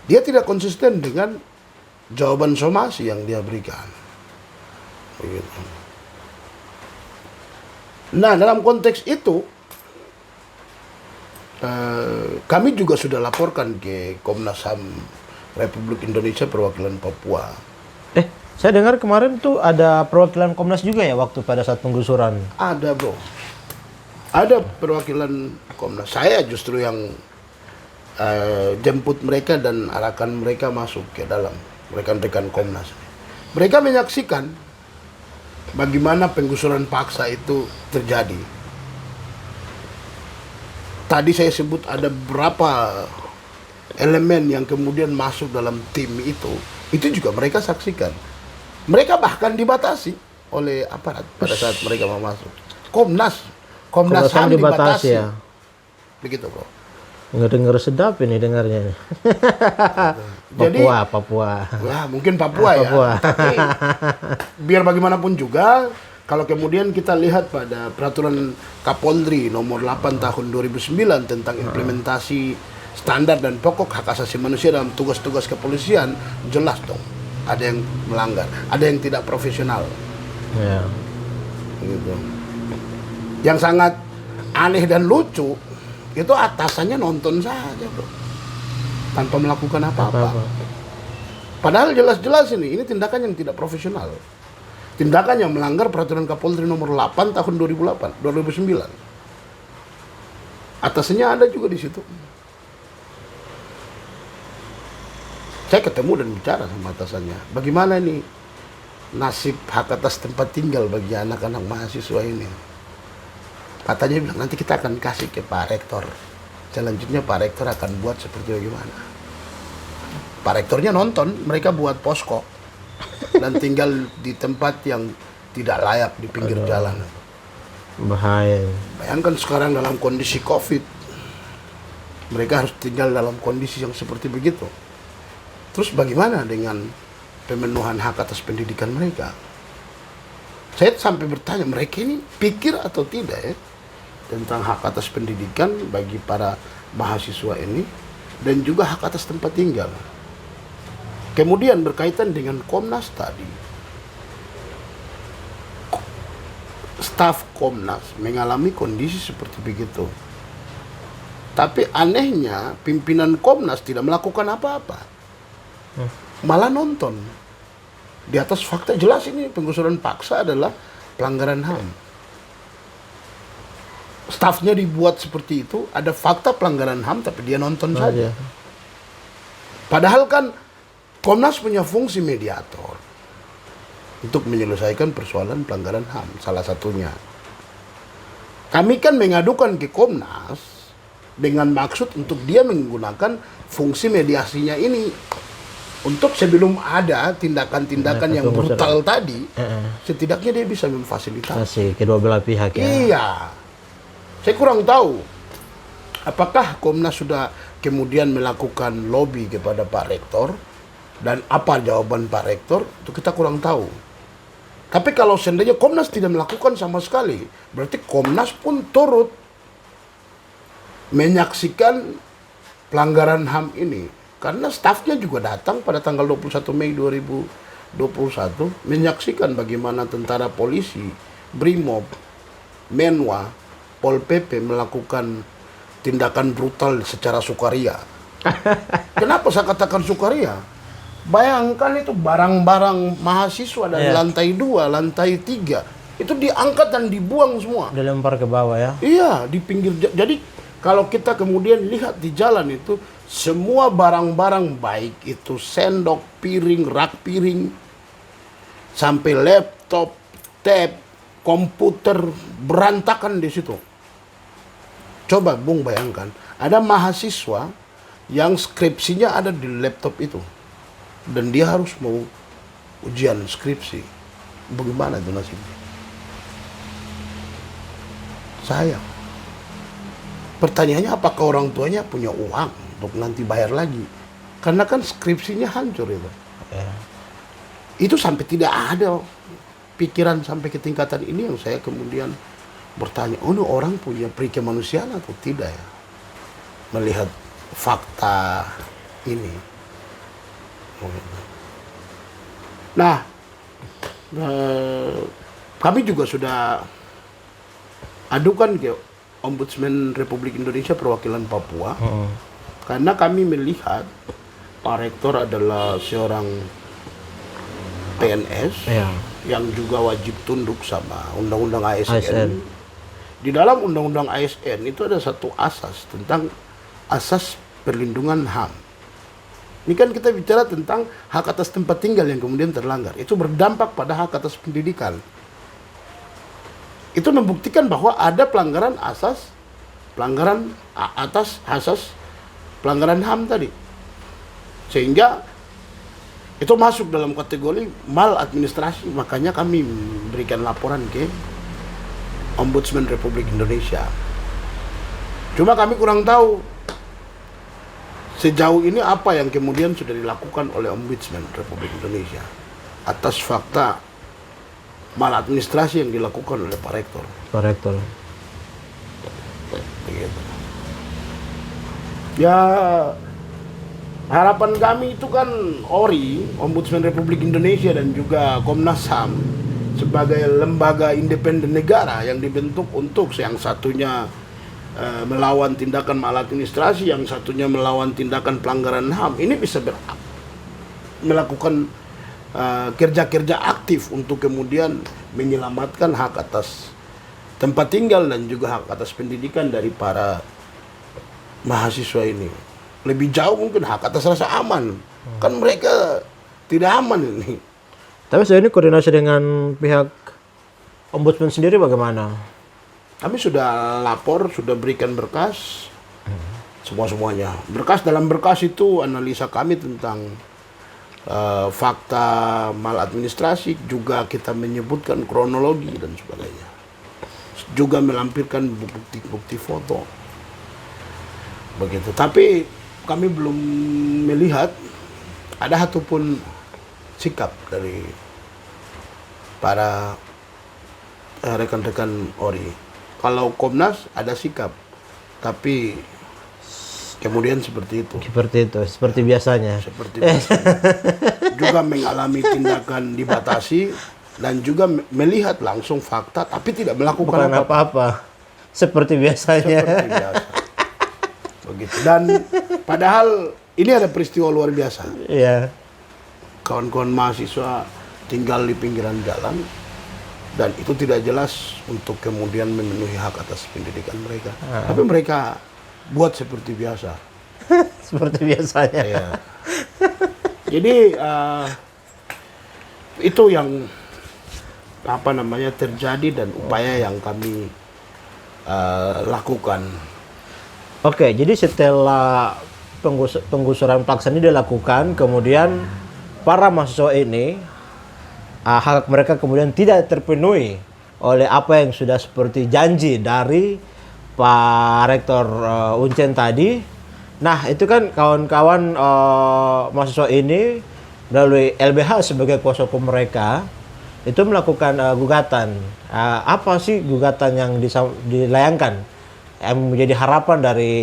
dia tidak konsisten dengan jawaban somasi yang dia berikan. Begitu. Nah, dalam konteks itu, kami juga sudah laporkan ke Komnas HAM Republik Indonesia Perwakilan Papua. Saya dengar kemarin tuh ada perwakilan Komnas juga ya waktu pada saat penggusuran. Ada, bro. Ada perwakilan Komnas. Saya justru yang jemput mereka dan arahkan mereka masuk ke dalam, rekan-rekan Komnas. Mereka menyaksikan bagaimana penggusuran paksa itu terjadi. Tadi saya sebut ada beberapa elemen yang kemudian masuk dalam tim itu juga mereka saksikan. Mereka bahkan dibatasi oleh aparat pada saat mereka mau masuk. Komnas HAM dibatasi. Ya. Begitu, bro. Dengar sedap ini dengarnya. Jadi, Papua. wah, mungkin Papua ya. Papua. Tapi biar bagaimanapun juga, kalau kemudian kita lihat pada peraturan Kapolri nomor 8 tahun 2009 tentang implementasi standar dan pokok hak asasi manusia dalam tugas-tugas kepolisian, jelas dong ada yang melanggar, ada yang tidak profesional. Ya. Gitu. Yang sangat aneh dan lucu itu atasannya nonton saja, bro, tanpa melakukan apa-apa. Padahal jelas-jelas ini tindakan yang tidak profesional, tindakan yang melanggar peraturan Kapolri nomor 8 tahun 2009. Atasannya ada juga di situ. Saya ketemu dan bicara sama atasannya, bagaimana nih nasib hak atas tempat tinggal bagi anak-anak mahasiswa ini. Katanya bilang nanti kita akan kasih ke Pak Rektor. selanjutnya Pak Rektor akan buat seperti bagaimana. Pak Rektornya nonton, mereka buat posko dan tinggal di tempat yang tidak layak di pinggir jalan. Bahaya. Bayangkan sekarang dalam kondisi COVID, mereka harus tinggal dalam kondisi yang seperti begitu. Terus bagaimana dengan pemenuhan hak atas pendidikan mereka? Saya sampai bertanya, mereka ini pikir atau tidak ya tentang hak atas pendidikan bagi para mahasiswa ini dan juga hak atas tempat tinggal. Kemudian berkaitan dengan Komnas tadi, staf Komnas mengalami kondisi seperti begitu. Tapi anehnya pimpinan Komnas tidak melakukan apa-apa. Malah nonton. Di atas fakta jelas ini penggusuran paksa adalah pelanggaran HAM. Stafnya dibuat seperti itu, ada fakta pelanggaran HAM tapi dia nonton saja. Padahal kan Komnas punya fungsi mediator untuk menyelesaikan persoalan pelanggaran HAM, salah satunya. Kami kan mengadukan ke Komnas dengan maksud untuk dia menggunakan fungsi mediasinya ini. Untuk sebelum ada tindakan-tindakan yang brutal tadi, setidaknya dia bisa memfasilitasi kedua belah pihak ya. Iya. Saya kurang tahu apakah Komnas sudah kemudian melakukan lobby kepada Pak Rektor dan apa jawaban Pak Rektor, itu kita kurang tahu. Tapi kalau seandainya Komnas tidak melakukan sama sekali, berarti Komnas pun turut menyaksikan pelanggaran HAM ini. Karena stafnya juga datang pada tanggal 21 Mei 2021 menyaksikan bagaimana tentara polisi, Brimob, Menwa, Pol PP melakukan tindakan brutal secara sukaria. Kenapa saya katakan sukaria? Bayangkan itu barang-barang mahasiswa dari lantai 2, lantai 3 itu diangkat dan dibuang semua. Dilempar ke bawah ya. Iya, di pinggir. Jadi kalau kita kemudian lihat di jalan itu, semua barang-barang baik itu sendok, piring, rak piring, sampai laptop, tab, komputer berantakan di situ. Coba Bung bayangkan, ada mahasiswa yang skripsinya ada di laptop itu dan dia harus mau ujian skripsi. Bagaimana itu nasibnya? Sayang. Pertanyaannya, apakah orang tuanya punya uang untuk nanti bayar lagi? Karena kan skripsinya hancur itu. Itu sampai tidak ada pikiran sampai ke tingkatan ini yang saya kemudian bertanya, oh ini orang punya peri kemanusiaan atau tidak ya? Melihat fakta ini. Nah, kami juga sudah adukan ke Ombudsman Republik Indonesia perwakilan Papua, karena kami melihat Pak Rektor adalah seorang PNS yang juga wajib tunduk sama Undang-Undang ASN. Di dalam Undang-Undang ASN itu ada satu asas tentang asas perlindungan HAM. Ini kan kita bicara tentang hak atas tempat tinggal yang kemudian terlanggar. Itu berdampak pada hak atas pendidikan. Itu membuktikan bahwa ada pelanggaran asas pelanggaran HAM tadi. Sehingga itu masuk dalam kategori maladministrasi. Makanya kami memberikan laporan ke Ombudsman Republik Indonesia. Cuma kami kurang tahu sejauh ini apa yang kemudian sudah dilakukan oleh Ombudsman Republik Indonesia atas fakta maladministrasi yang dilakukan oleh Pak Rektor. Pak Rektor. Begitu. Ya, harapan kami itu kan ORI, Ombudsman Republik Indonesia dan juga Komnas HAM sebagai lembaga independen negara yang dibentuk untuk yang satunya melawan tindakan maladministrasi, yang satunya melawan tindakan pelanggaran HAM, ini bisa melakukan kerja-kerja aktif untuk kemudian menyelamatkan hak atas tempat tinggal dan juga hak atas pendidikan dari para mahasiswa ini. Lebih jauh mungkin hak atas rasa aman. Kan mereka tidak aman ini. Tapi sejauh ini koordinasi dengan pihak Ombudsman sendiri bagaimana? Kami sudah lapor, sudah berikan berkas Semua-semuanya. Dalam berkas itu analisa kami tentang fakta maladministrasi, juga kita menyebutkan kronologi dan sebagainya. Juga melampirkan bukti-bukti foto. Begitu. Tapi kami belum melihat ada satupun sikap dari para rekan-rekan ORI. Kalau Komnas ada sikap, tapi kemudian seperti itu. Seperti biasanya. Seperti biasanya. Juga mengalami tindakan dibatasi dan juga melihat langsung fakta, tapi tidak melakukan Bukan apa-apa. Seperti biasanya. Seperti biasa. Begitu. Dan padahal ini ada peristiwa luar biasa. Iya. Kawan-kawan mahasiswa tinggal di pinggiran jalan dan itu tidak jelas untuk kemudian memenuhi hak atas pendidikan mereka. Tapi mereka buat seperti biasa. Seperti biasanya. Iya. Jadi itu yang terjadi dan upaya yang kami lakukan. Oke, jadi setelah penggusuran paksa ini dilakukan, kemudian para mahasiswa ini hak mereka kemudian tidak terpenuhi oleh apa yang sudah seperti janji dari Pak Rektor Uncen tadi. Nah, itu kan kawan-kawan mahasiswa ini melalui LBH sebagai kuasa hukum mereka itu melakukan gugatan. Apa sih gugatan yang dilayangkan yang menjadi harapan dari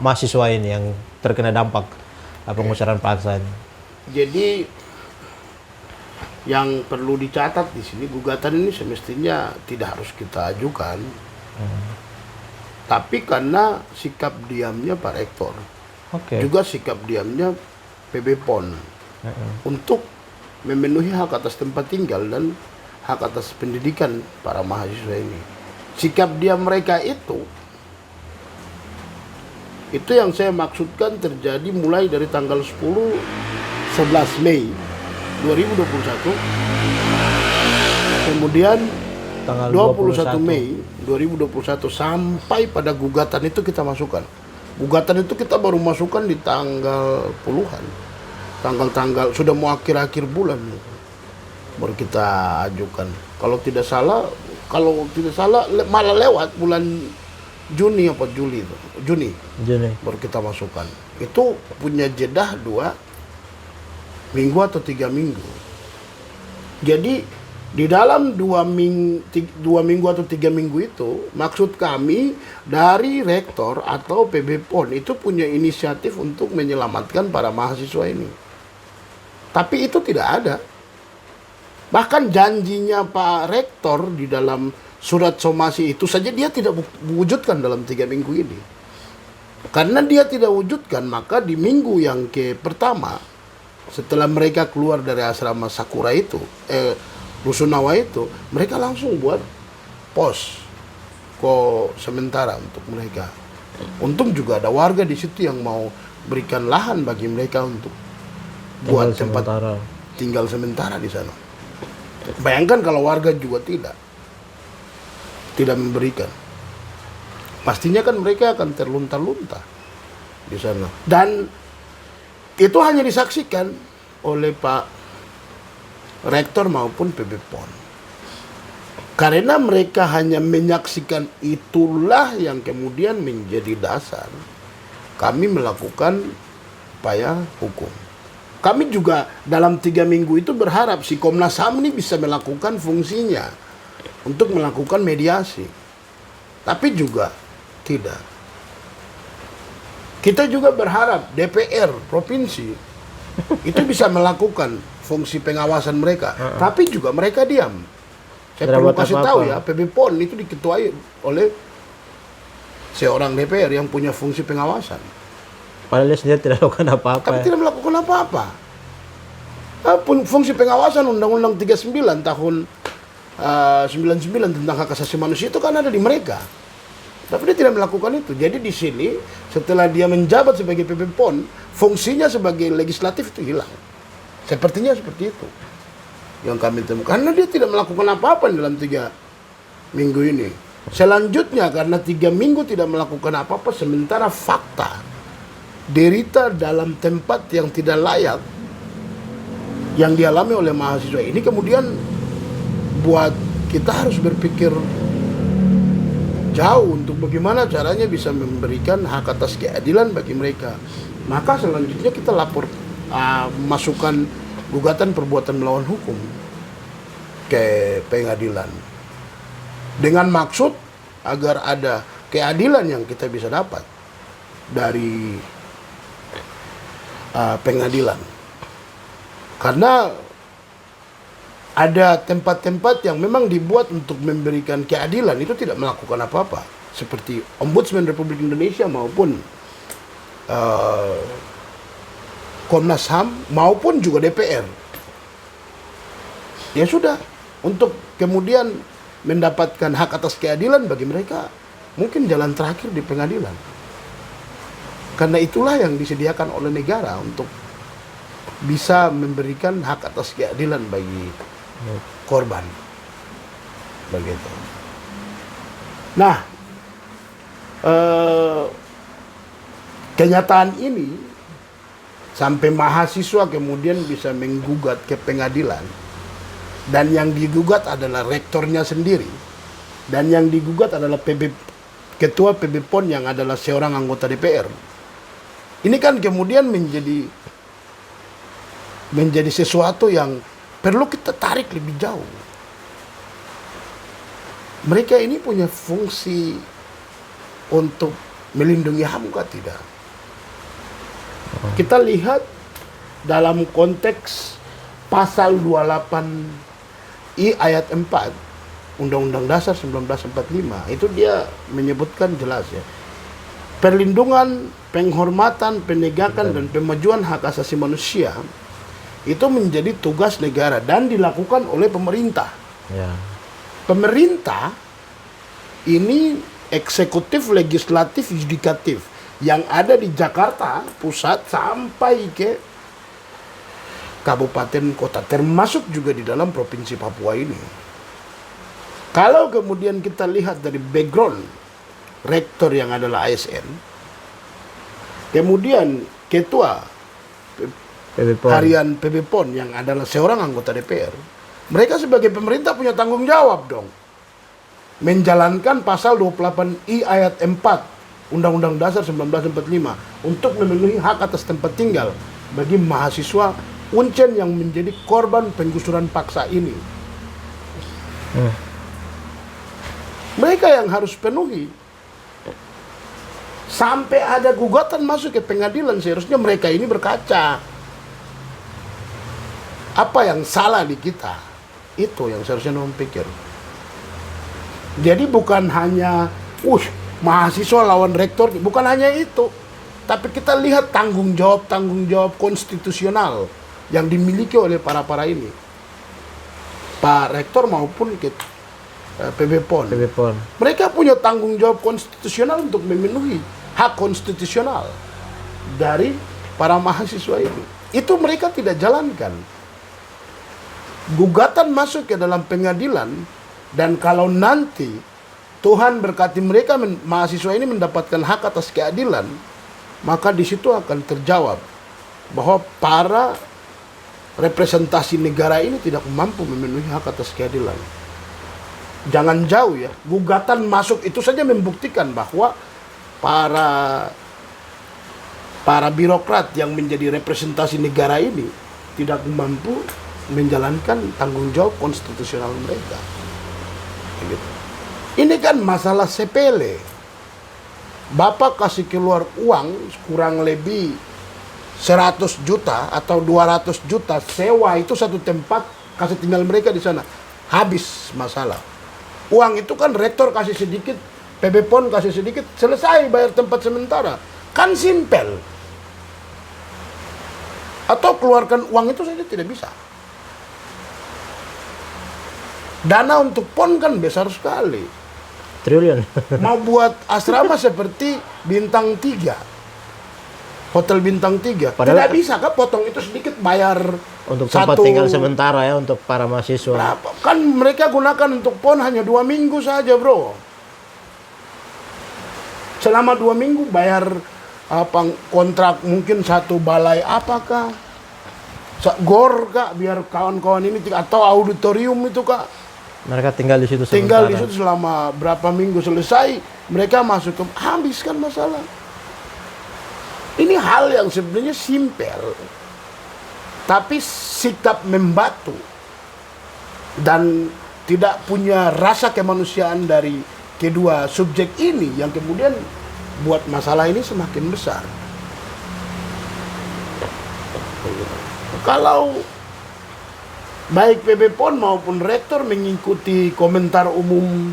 mahasiswa ini yang terkena dampak pengusiran paksa ini? Jadi yang perlu dicatat di sini, gugatan ini semestinya tidak harus kita ajukan. Tapi karena sikap diamnya Pak Rektor, juga sikap diamnya PB PON untuk memenuhi hak atas tempat tinggal dan hak atas pendidikan para mahasiswa ini. Sikap diam mereka itu yang saya maksudkan terjadi mulai dari tanggal 11 Mei 2021, kemudian Tanggal 21 Mei 2021 sampai pada gugatan itu kita masukkan. Gugatan itu kita baru masukkan di tanggal puluhan. Tanggal-tanggal sudah mau akhir-akhir bulan baru kita ajukan. Kalau tidak salah malah lewat bulan Juni apa Juli itu. Juni baru kita masukkan. Itu punya jedah 2 minggu atau 3 minggu. Jadi di dalam 2 minggu atau 3 minggu itu, maksud kami dari rektor atau PB PON itu punya inisiatif untuk menyelamatkan para mahasiswa ini. Tapi itu tidak ada. Bahkan janjinya Pak Rektor di dalam surat somasi itu saja dia tidak wujudkan dalam 3 minggu ini. Karena dia tidak wujudkan, maka di minggu yang pertama, setelah mereka keluar dari asrama Sakura itu, Rusunawa itu, mereka langsung buat posko sementara untuk mereka. Untung juga ada warga di situ yang mau berikan lahan bagi mereka untuk buat tempat tinggal sementara di sana. Bayangkan kalau warga juga tidak memberikan, pastinya kan mereka akan terlunta-lunta di sana. Dan itu hanya disaksikan oleh Pak Rektor maupun PB PON. Karena mereka hanya menyaksikan, itulah yang kemudian menjadi dasar kami melakukan upaya hukum. Kami juga dalam 3 minggu itu berharap si Komnas HAM ini bisa melakukan fungsinya untuk melakukan mediasi. Tapi juga tidak. Kita juga berharap DPR Provinsi itu bisa melakukan fungsi pengawasan mereka, tapi juga mereka diam. Saya perlu kasih tahu ya, PB PON itu diketuai oleh seorang DPR yang punya fungsi pengawasan. Padahal dia sendiri tidak melakukan apa-apa. Tapi tidak melakukan apa-apa. Fungsi pengawasan Undang-Undang 39 tahun 99 tentang hak asasi manusia itu kan ada di mereka. Tapi dia tidak melakukan itu. Jadi di sini setelah dia menjabat sebagai PB PON, fungsinya sebagai legislatif itu hilang. Sepertinya seperti itu yang kami temukan. Karena dia tidak melakukan apa-apa dalam 3 minggu ini. Selanjutnya karena 3 minggu tidak melakukan apa-apa, sementara fakta derita dalam tempat yang tidak layak yang dialami oleh mahasiswa ini kemudian buat kita harus berpikir jauh untuk bagaimana caranya bisa memberikan hak atas keadilan bagi mereka. Maka selanjutnya kita masukkan gugatan perbuatan melawan hukum ke pengadilan dengan maksud agar ada keadilan yang kita bisa dapat dari pengadilan. Karena ada tempat-tempat yang memang dibuat untuk memberikan keadilan itu tidak melakukan apa-apa, seperti Ombudsman Republik Indonesia maupun Komnas HAM maupun juga DPR. Ya sudah, untuk kemudian mendapatkan hak atas keadilan bagi mereka mungkin jalan terakhir di pengadilan. Karena itulah yang disediakan oleh negara untuk bisa memberikan hak atas keadilan bagi korban. Begitu. Nah, kenyataan ini sampai mahasiswa kemudian bisa menggugat ke pengadilan, dan yang digugat adalah rektornya sendiri, dan yang digugat adalah ketua PB PON yang adalah seorang anggota DPR. Ini kan kemudian menjadi sesuatu yang perlu kita tarik lebih jauh. Mereka ini punya fungsi untuk melindungi HAM kah tidak? Kita lihat dalam konteks pasal 28I ayat 4 Undang-Undang Dasar 1945, itu dia menyebutkan jelas ya, perlindungan, penghormatan, penegakan dan pemajuan hak asasi manusia itu menjadi tugas negara dan dilakukan oleh pemerintah. Ya. Pemerintah ini eksekutif, legislatif, yudikatif yang ada di Jakarta pusat sampai ke kabupaten kota, termasuk juga di dalam provinsi Papua ini. Kalau kemudian kita lihat dari background rektor yang adalah ASN, kemudian ketua harian PB PON yang adalah seorang anggota DPR, mereka sebagai pemerintah punya tanggung jawab dong menjalankan pasal 28I ayat 4 Undang-Undang Dasar 1945 untuk memenuhi hak atas tempat tinggal bagi mahasiswa Uncen yang menjadi korban penggusuran paksa ini. Mereka yang harus penuhi. Sampai ada gugatan masuk ke pengadilan, seharusnya mereka ini berkaca. Apa yang salah di kita? Itu yang seharusnya memikir. Jadi bukan hanya mahasiswa lawan rektor, bukan hanya itu. Tapi kita lihat tanggung jawab konstitusional yang dimiliki oleh para ini. Pak Rektor maupun PB PON. Mereka punya tanggung jawab konstitusional untuk memenuhi hak konstitusional dari para mahasiswa ini. Itu mereka tidak jalankan. Gugatan masuk ke dalam pengadilan, dan kalau nanti Tuhan berkati mereka, mahasiswa ini mendapatkan hak atas keadilan, maka di situ akan terjawab bahwa para representasi negara ini tidak mampu memenuhi hak atas keadilan. Jangan jauh ya, gugatan masuk itu saja membuktikan bahwa para birokrat yang menjadi representasi negara ini tidak mampu menjalankan tanggung jawab konstitusional mereka. Begitu. Ini kan masalah sepele. Bapak kasih keluar uang kurang lebih 100 juta atau 200 juta sewa itu satu tempat, kasih tinggal mereka di sana. Habis masalah. Uang itu kan rektor kasih sedikit, PB PON kasih sedikit, selesai bayar tempat sementara. Kan simpel. Atau keluarkan uang itu saja tidak bisa. Dana untuk PON kan besar sekali. Triliun. Mau buat asrama seperti Bintang 3. Hotel Bintang 3. Tidak bisa kan potong itu sedikit bayar untuk tempat tinggal sementara ya untuk para mahasiswa. Berapa? Kan mereka gunakan untuk PON hanya 2 minggu saja, bro. selama 2 minggu bayar apa kontrak mungkin satu balai apakah gor kak biar kawan-kawan ini atau auditorium itu kak Mereka tinggal di situ tinggal di sementara. situ selama berapa minggu, selesai mereka masuk ke habiskan masalah. Ini hal yang sebenarnya simpel, tapi sikap membatu dan tidak punya rasa kemanusiaan dari kedua subjek ini yang kemudian buat masalah ini semakin besar. Kalau baik PB PON maupun rektor mengikuti komentar umum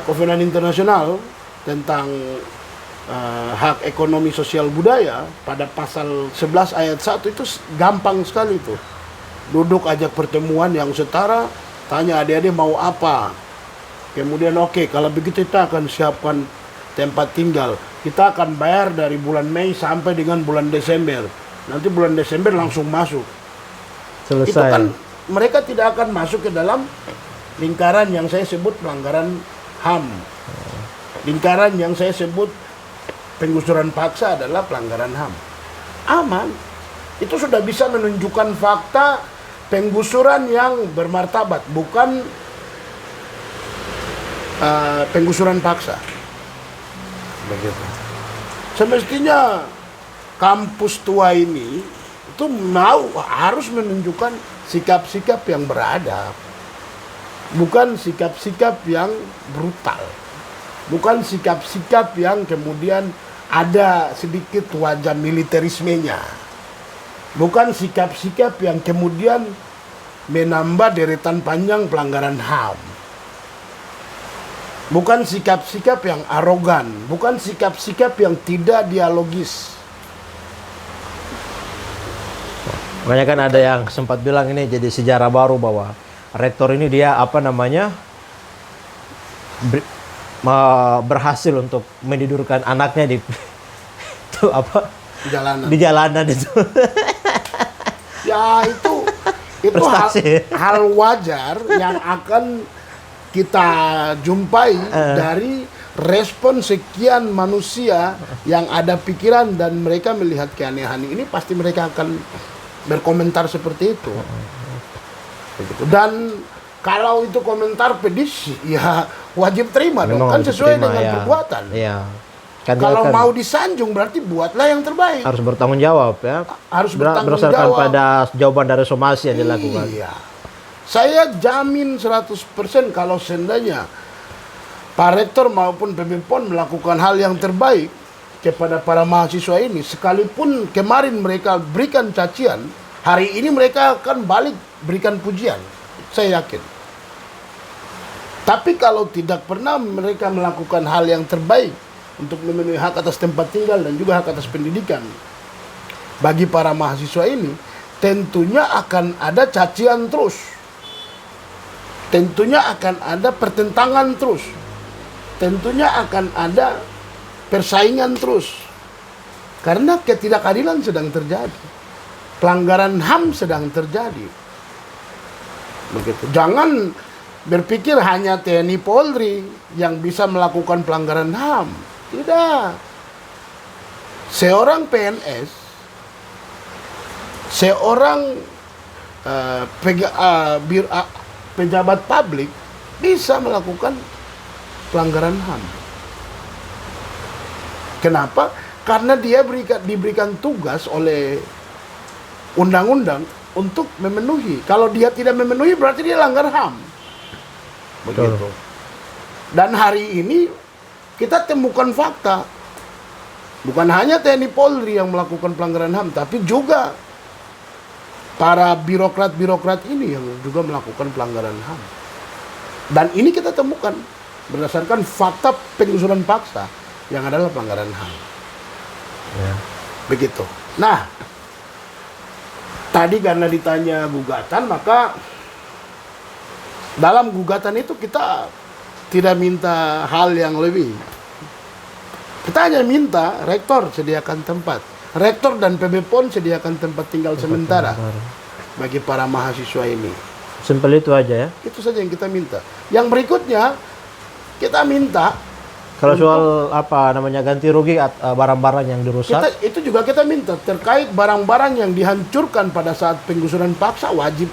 Kovenant Internasional tentang hak ekonomi sosial budaya pada pasal 11 ayat 1 itu gampang sekali tuh. Duduk ajak pertemuan yang setara, tanya adik-adik mau apa. Kemudian oke, kalau begitu kita akan siapkan tempat tinggal. Kita akan bayar dari bulan Mei sampai dengan bulan Desember. Nanti bulan Desember langsung masuk. Selesai. Itu kan mereka tidak akan masuk ke dalam lingkaran yang saya sebut pelanggaran HAM. Lingkaran yang saya sebut penggusuran paksa adalah pelanggaran HAM. Aman. Itu sudah bisa menunjukkan fakta penggusuran yang bermartabat, bukan penggusuran paksa. Begitu. Semestinya kampus tua ini itu harus menunjukkan sikap-sikap yang beradab, bukan sikap-sikap yang brutal, bukan sikap-sikap yang kemudian ada sedikit wajah militerismenya, bukan sikap-sikap yang kemudian menambah deretan panjang pelanggaran HAM, bukan sikap-sikap yang arogan, bukan sikap-sikap yang tidak dialogis. Makanya kan ada yang sempat bilang ini jadi sejarah baru bahwa rektor ini dia berhasil untuk menidurkan anaknya di itu apa Jalanan. di jalanan itu. Ya itu Prestasi. hal wajar yang akan kita jumpai dari respon sekian manusia yang ada pikiran dan mereka melihat keanehan ini, pasti mereka akan berkomentar seperti itu. Begitu. Dan kalau itu komentar pedis, ya wajib terima dong, Memang kan harus sesuai diterima, dengan ya. perbuatan. Iya. Kan dia Kalau kan mau disanjung berarti buatlah yang terbaik. harus bertanggung jawab ya. Harus bertanggung Berdasarkan jawab. pada jawaban dari somasi yang dilakukan. Iya. Saya jamin 100% kalau seandainya Pak Rektor maupun PB PON melakukan hal yang terbaik kepada para mahasiswa ini, sekalipun kemarin mereka berikan cacian, hari ini mereka akan balik berikan pujian. Saya yakin. Tapi kalau tidak pernah mereka melakukan hal yang terbaik untuk memenuhi hak atas tempat tinggal dan juga hak atas pendidikan bagi para mahasiswa ini, tentunya akan ada cacian terus. Tentunya akan ada pertentangan terus. Tentunya akan ada persaingan terus. Karena ketidakadilan sedang terjadi. Pelanggaran HAM sedang terjadi. Begitu. Jangan berpikir hanya TNI Polri yang bisa melakukan pelanggaran HAM. Tidak. Seorang PNS, seorang pejabat publik bisa melakukan pelanggaran HAM. Kenapa? Karena dia diberikan tugas oleh undang-undang untuk memenuhi. Kalau dia tidak memenuhi berarti dia langgar HAM. Begitu. Dan hari ini kita temukan fakta. Bukan hanya TNI Polri yang melakukan pelanggaran HAM, tapi juga para birokrat-birokrat ini yang juga melakukan pelanggaran HAM. Dan ini kita temukan berdasarkan fakta penggusuran paksa yang adalah pelanggaran HAM. Ya. Begitu. Nah, tadi karena ditanya gugatan, maka dalam gugatan itu kita tidak minta hal yang lebih. Kita hanya minta rektor sediakan tempat. Rektor dan PB PON sediakan tempat tinggal sementara bagi para mahasiswa ini. Simpel itu aja ya. Itu saja yang kita minta. Yang berikutnya, kita minta Kalau soal apa namanya ganti rugi barang-barang yang dirusak, itu juga kita minta terkait barang-barang yang dihancurkan pada saat penggusuran paksa wajib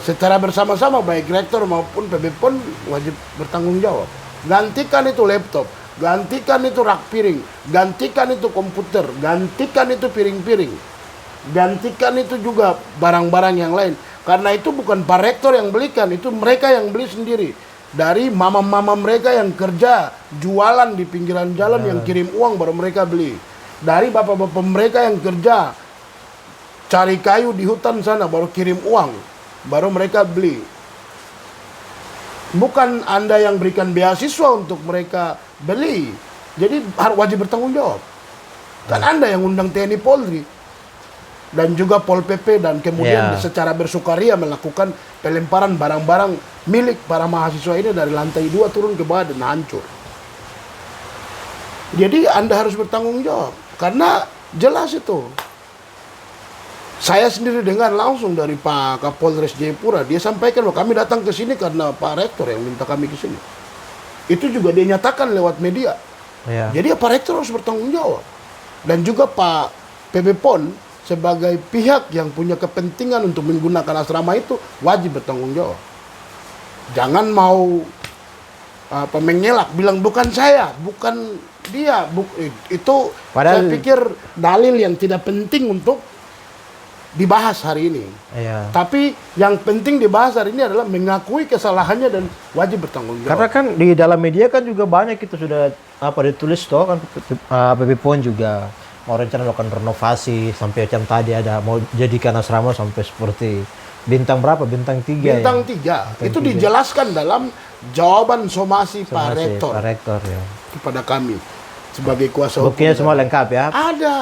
secara bersama-sama baik rektor maupun PB PON wajib bertanggung jawab. Gantikan itu laptop, gantikan itu rak piring, gantikan itu komputer, gantikan itu piring-piring, gantikan itu juga barang-barang yang lain. Karena itu bukan Pak Rektor yang belikan, itu mereka yang beli sendiri. Dari mama-mama mereka yang kerja jualan di pinggiran jalan yang kirim uang baru mereka beli. Dari bapak-bapak mereka yang kerja cari kayu di hutan sana baru kirim uang baru mereka beli. Bukan Anda yang berikan beasiswa untuk mereka beli. Jadi harus wajib bertanggung jawab. Kan Anda yang undang TNI Polri dan juga Pol PP dan kemudian secara bersukaria melakukan pelemparan barang-barang milik para mahasiswa ini dari lantai 2 turun ke bawah dan hancur. Jadi Anda harus bertanggung jawab karena jelas itu. Saya sendiri dengar langsung dari Pak Kapolres Jayapura, dia sampaikan bahwa kami datang ke sini karena Pak Rektor yang minta kami ke sini. Itu juga dia nyatakan lewat media. Jadi Pak Rektor harus bertanggung jawab. Dan juga Pak PB PON sebagai pihak yang punya kepentingan untuk menggunakan asrama itu wajib bertanggung jawab. Jangan mau mengelak bilang bukan saya, bukan dia, itu padahal saya pikir dalil yang tidak penting untuk dibahas hari ini. Tapi yang penting dibahas hari ini adalah mengakui kesalahannya dan wajib bertanggung jawab. Karena kan di dalam media kan juga banyak itu sudah ditulis toh kan PB PON juga mau rencana melakukan renovasi sampai macam tadi ada mau jadikan asrama sampai seperti bintang berapa? Bintang 3 Bintang 3. Itu dijelaskan dalam jawaban somasi Pak Rektor. Pak Rektor ya. Kepada kami sebagai kuasa hukum. Buktinya semua lengkap ya. Ada.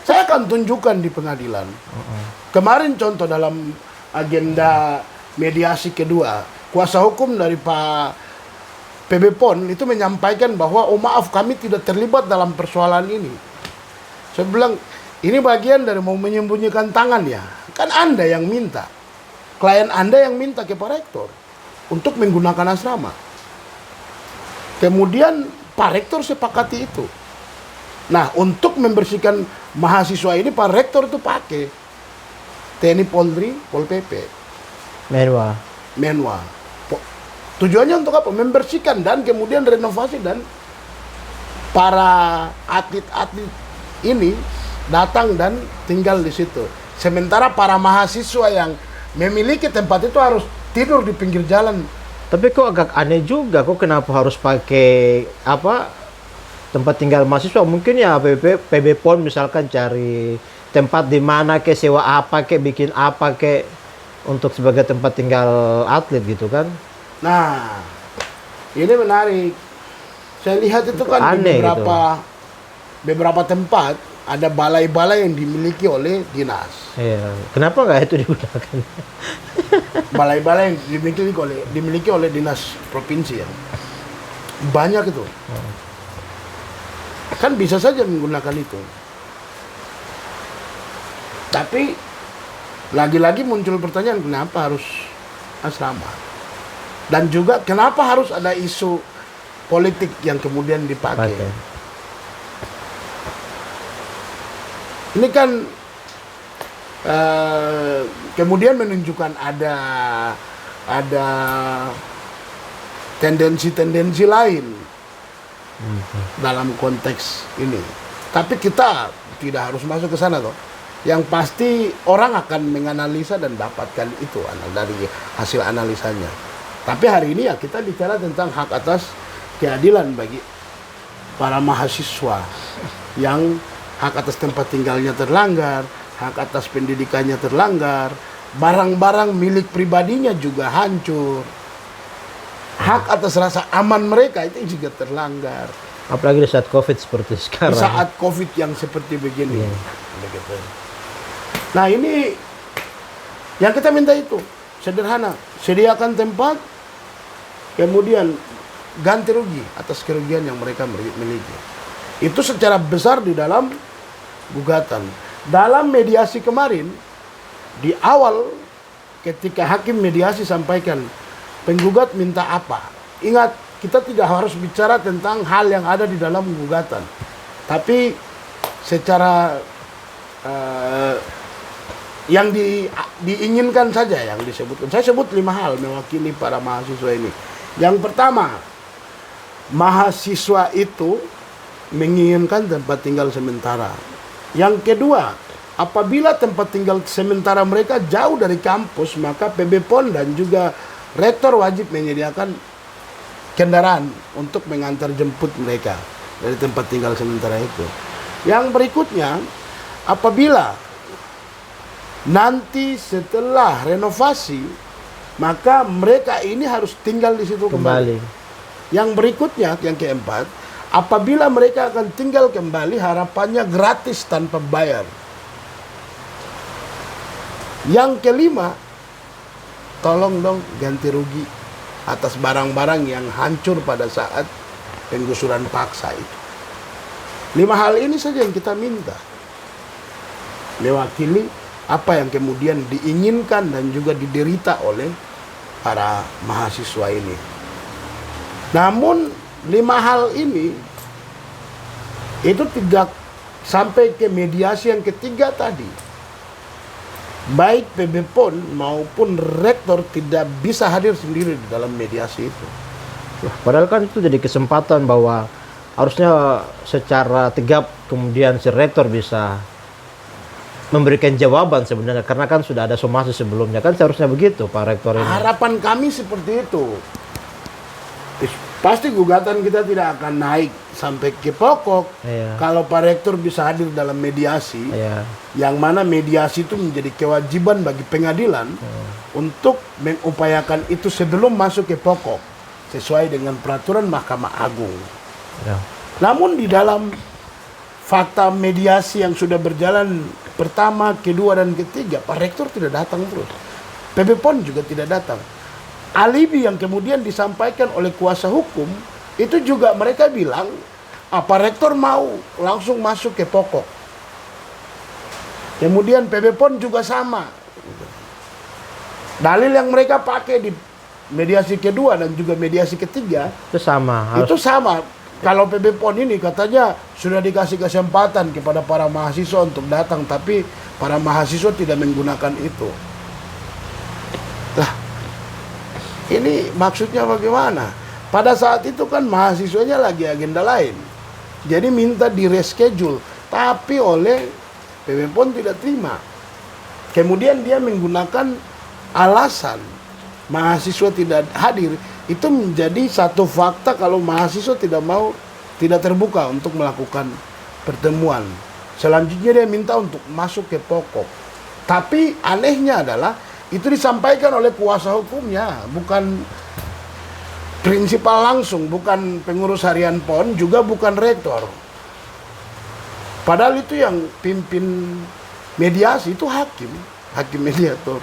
Saya akan tunjukkan di pengadilan. Kemarin contoh dalam agenda mediasi kedua, kuasa hukum dari Pak PB PON itu menyampaikan bahwa oh maaf kami tidak terlibat dalam persoalan ini. Saya bilang, ini bagian dari mau menyembunyikan tangan ya. Kan Anda yang minta. Klien Anda yang minta ke Pak Rektor untuk menggunakan asrama. Kemudian Pak Rektor sepakati itu. Nah, untuk membersihkan mahasiswa ini Pak Rektor itu pakai TNI Polri, Pol PP. Menwa. Tujuannya untuk apa? Membersihkan dan kemudian renovasi dan para atlet-atlet ini datang dan tinggal di situ. Sementara para mahasiswa yang memiliki tempat itu harus tidur di pinggir jalan. Tapi kok agak aneh juga, kok kenapa harus pakai tempat tinggal mahasiswa? Mungkin ya PB PON misalkan cari tempat di mana ke sewa apa ke bikin apa ke untuk sebagai tempat tinggal atlet gitu kan? Nah, ini menarik. Saya lihat itu kan aneh, di beberapa tempat ada balai-balai yang dimiliki oleh dinas. Iya. Kenapa nggak itu digunakan? Balai-balai yang dimiliki oleh dinas provinsi ya. Banyak itu. Kan bisa saja menggunakan itu. Tapi lagi-lagi muncul pertanyaan kenapa harus asrama? Dan juga kenapa harus ada isu politik yang kemudian dipakai? Ini kan kemudian menunjukkan ada tendensi-tendensi lain dalam konteks ini. Tapi kita tidak harus masuk ke sana toh. Yang pasti orang akan menganalisa dan dapatkan itu dari hasil analisanya. Tapi hari ini ya kita bicara tentang hak atas keadilan bagi para mahasiswa yang hak atas tempat tinggalnya terlanggar, hak atas pendidikannya terlanggar, barang-barang milik pribadinya juga hancur. Hak atas rasa aman mereka itu juga terlanggar. Apalagi di saat COVID seperti sekarang. Di saat COVID yang seperti begini. Nah ini yang kita minta itu sederhana, sediakan tempat, kemudian ganti rugi atas kerugian yang mereka miliki. Itu secara besar di dalam gugatan. Dalam mediasi kemarin, di awal ketika hakim mediasi sampaikan penggugat minta apa? Ingat kita tidak harus bicara tentang hal yang ada di dalam gugatan, tapi secara yang diinginkan saja yang disebutkan. Saya sebut 5 hal mewakili para mahasiswa ini. Yang pertama, mahasiswa itu menginginkan tempat tinggal sementara. Yang kedua, apabila tempat tinggal sementara mereka jauh dari kampus, maka PB PON dan juga rektor wajib menyediakan kendaraan untuk mengantar jemput mereka dari tempat tinggal sementara itu. Yang berikutnya, apabila nanti setelah renovasi, maka mereka ini harus tinggal di situ kembali. Yang berikutnya, yang keempat, apabila mereka akan tinggal kembali, harapannya gratis tanpa bayar. Yang kelima, tolong dong ganti rugi atas barang-barang yang hancur pada saat penggusuran paksa itu. 5 hal ini saja yang kita minta. Mewakili apa yang kemudian diinginkan dan juga diderita oleh para mahasiswa ini. Namun 5 hal ini itu tidak sampai ke mediasi yang ketiga tadi. Baik PB PON maupun rektor tidak bisa hadir sendiri di dalam mediasi itu. Padahal kan itu jadi kesempatan bahwa harusnya secara tegap kemudian si rektor bisa memberikan jawaban sebenarnya, karena kan sudah ada somasi sebelumnya, kan seharusnya begitu Pak Rektor ini. Harapan kami seperti itu. Pasti gugatan kita tidak akan naik sampai ke pokok kalau Pak Rektor bisa hadir dalam mediasi, yang mana mediasi itu menjadi kewajiban bagi pengadilan untuk mengupayakan itu sebelum masuk ke pokok sesuai dengan peraturan Mahkamah Agung. Namun di dalam fakta mediasi yang sudah berjalan pertama, kedua, dan ketiga, Pak Rektor tidak datang terus. PB PON juga tidak datang. Alibi yang kemudian disampaikan oleh kuasa hukum itu juga mereka bilang, Pak Rektor mau langsung masuk ke pokok. Kemudian PB PON juga sama. Dalil yang mereka pakai di mediasi kedua dan juga mediasi ketiga itu sama. Itu sama. Kalau PB PON ini katanya sudah dikasih kesempatan kepada para mahasiswa untuk datang, tapi para mahasiswa tidak menggunakan itu. Lah, ini maksudnya bagaimana? Pada saat itu kan mahasiswanya lagi agenda lain. Jadi minta di reschedule, tapi oleh PB PON tidak terima. Kemudian dia menggunakan alasan mahasiswa tidak hadir. Itu menjadi satu fakta kalau mahasiswa tidak terbuka untuk melakukan pertemuan. Selanjutnya dia minta untuk masuk ke pokok. Tapi anehnya adalah itu disampaikan oleh kuasa hukumnya, bukan prinsipal langsung, bukan pengurus harian PON, juga bukan rektor. Padahal itu yang pimpin mediasi itu hakim mediator.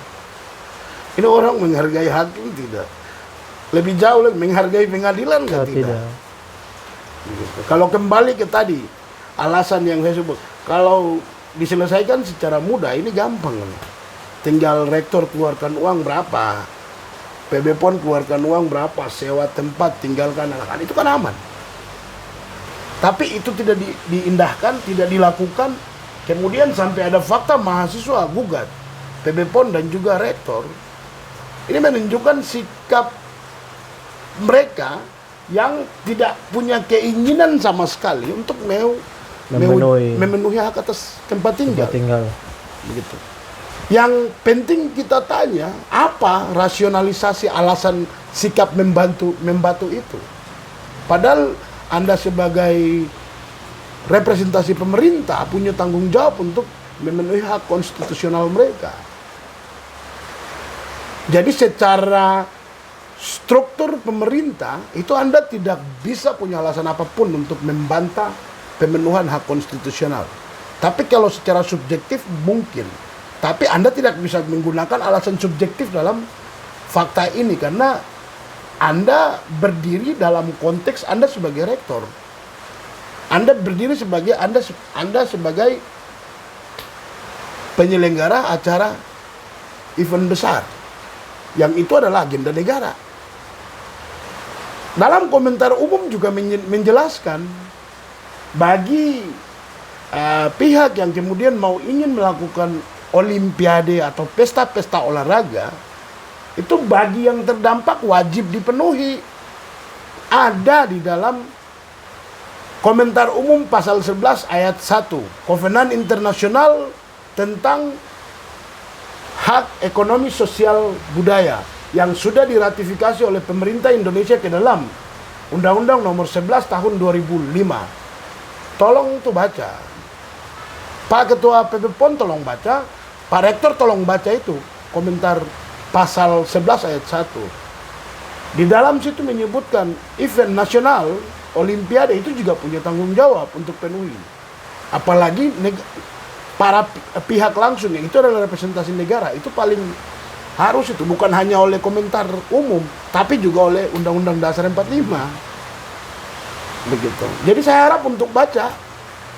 Ini orang menghargai hakim tidak? Lebih jauh lagi menghargai pengadilan kan tidak? Gitu. Kalau kembali ke tadi alasan yang saya sebut, kalau diselesaikan secara mudah ini gampang. Tinggal rektor keluarkan uang berapa, PB PON keluarkan uang berapa, sewa tempat, tinggalkan anak-anak, itu kan aman. Tapi itu tidak diindahkan, tidak dilakukan. Kemudian sampai ada fakta mahasiswa gugat PB PON dan juga rektor. Ini menunjukkan sikap mereka yang tidak punya keinginan sama sekali untuk memenuhi hak atas tempat tinggal. Begitu. Yang penting kita tanya, apa rasionalisasi alasan sikap membantu itu? Padahal Anda sebagai representasi pemerintah punya tanggung jawab untuk memenuhi hak konstitusional mereka. Jadi secara struktur pemerintah itu Anda tidak bisa punya alasan apapun untuk membantah pemenuhan hak konstitusional. Tapi kalau secara subjektif mungkin. Tapi Anda tidak bisa menggunakan alasan subjektif dalam fakta ini karena Anda berdiri dalam konteks Anda sebagai rektor. Anda berdiri sebagai Anda sebagai penyelenggara acara event besar. Yang itu adalah agenda negara. Dalam komentar umum juga menjelaskan bagi pihak yang kemudian ingin melakukan olimpiade atau pesta-pesta olahraga, itu bagi yang terdampak wajib dipenuhi. Ada di dalam komentar umum pasal 11 ayat 1 Kovenan Internasional tentang Hak Ekonomi Sosial Budaya yang sudah diratifikasi oleh pemerintah Indonesia ke dalam Undang-Undang Nomor 11 Tahun 2005. Tolong tuh baca. Pak Ketua PP PON tolong baca, Pak Rektor tolong baca itu komentar pasal 11 ayat 1. Di dalam situ menyebutkan event nasional Olimpiade itu juga punya tanggung jawab untuk penuhi. Apalagi para pihak langsung yang itu adalah representasi negara, itu paling harus itu, bukan hanya oleh komentar umum, tapi juga oleh Undang-Undang Dasar 45. Begitu. Jadi saya harap untuk baca,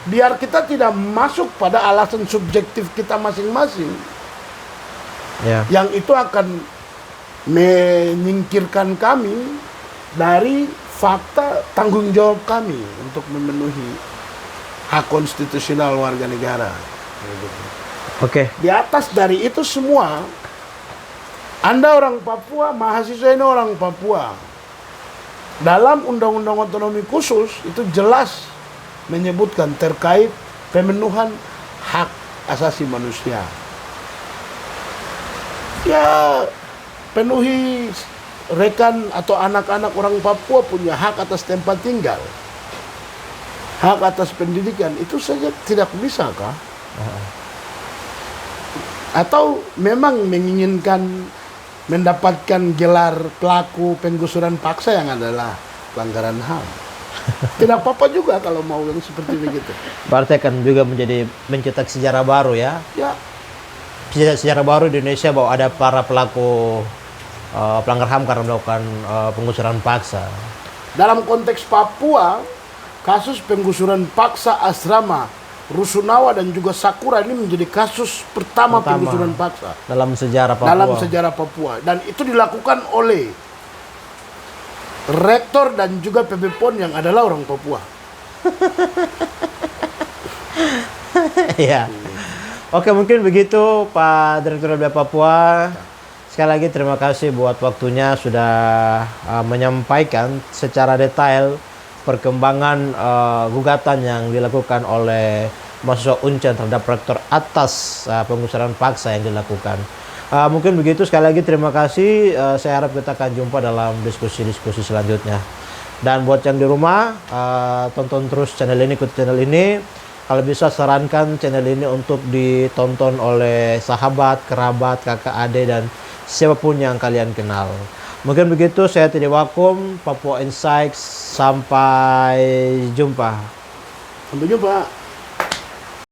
biar kita tidak masuk pada alasan subjektif kita masing-masing. Ya. Yang itu akan menyingkirkan kami dari fakta tanggung jawab kami untuk memenuhi hak konstitusional warga negara. Begitu. Oke. Di atas dari itu semua, Anda orang Papua, mahasiswa ini orang Papua. Dalam Undang-Undang Otonomi Khusus itu jelas menyebutkan terkait pemenuhan hak asasi manusia. Ya, penuhi rekan atau anak-anak orang Papua punya hak atas tempat tinggal, hak atas pendidikan, itu saja tidak bisa kah? Atau memang menginginkan mendapatkan gelar pelaku penggusuran paksa yang adalah pelanggaran HAM? Tidak apa-apa juga kalau mau yang seperti begitu. Berarti akan juga mencetak sejarah baru ya. Ya, Sejarah baru di Indonesia bahwa ada para pelaku pelanggar HAM karena melakukan penggusuran paksa. dalam konteks Papua, kasus penggusuran paksa asrama Rusunawa dan juga Sakura ini menjadi kasus pertama penggusuran paksa dalam sejarah Papua. dalam sejarah Papua, dan itu dilakukan oleh rektor dan juga PB PON yang adalah orang Papua. Ya. Oke, mungkin begitu Pak Direktur LBH Papua. Sekali lagi terima kasih buat waktunya sudah menyampaikan secara detail perkembangan gugatan yang dilakukan oleh mahasiswa Uncen terhadap rektor atas penggusuran paksa yang dilakukan. Mungkin begitu, sekali lagi terima kasih. Saya harap kita akan jumpa dalam diskusi-diskusi selanjutnya. Dan buat yang di rumah, tonton terus channel ini, ikuti channel ini. Kalau bisa sarankan channel ini untuk ditonton oleh sahabat, kerabat, kakak, adik, dan siapapun yang kalian kenal. Mungkin begitu, saya Teddy Wakum, Papua Insights. Sampai jumpa. Sampai jumpa.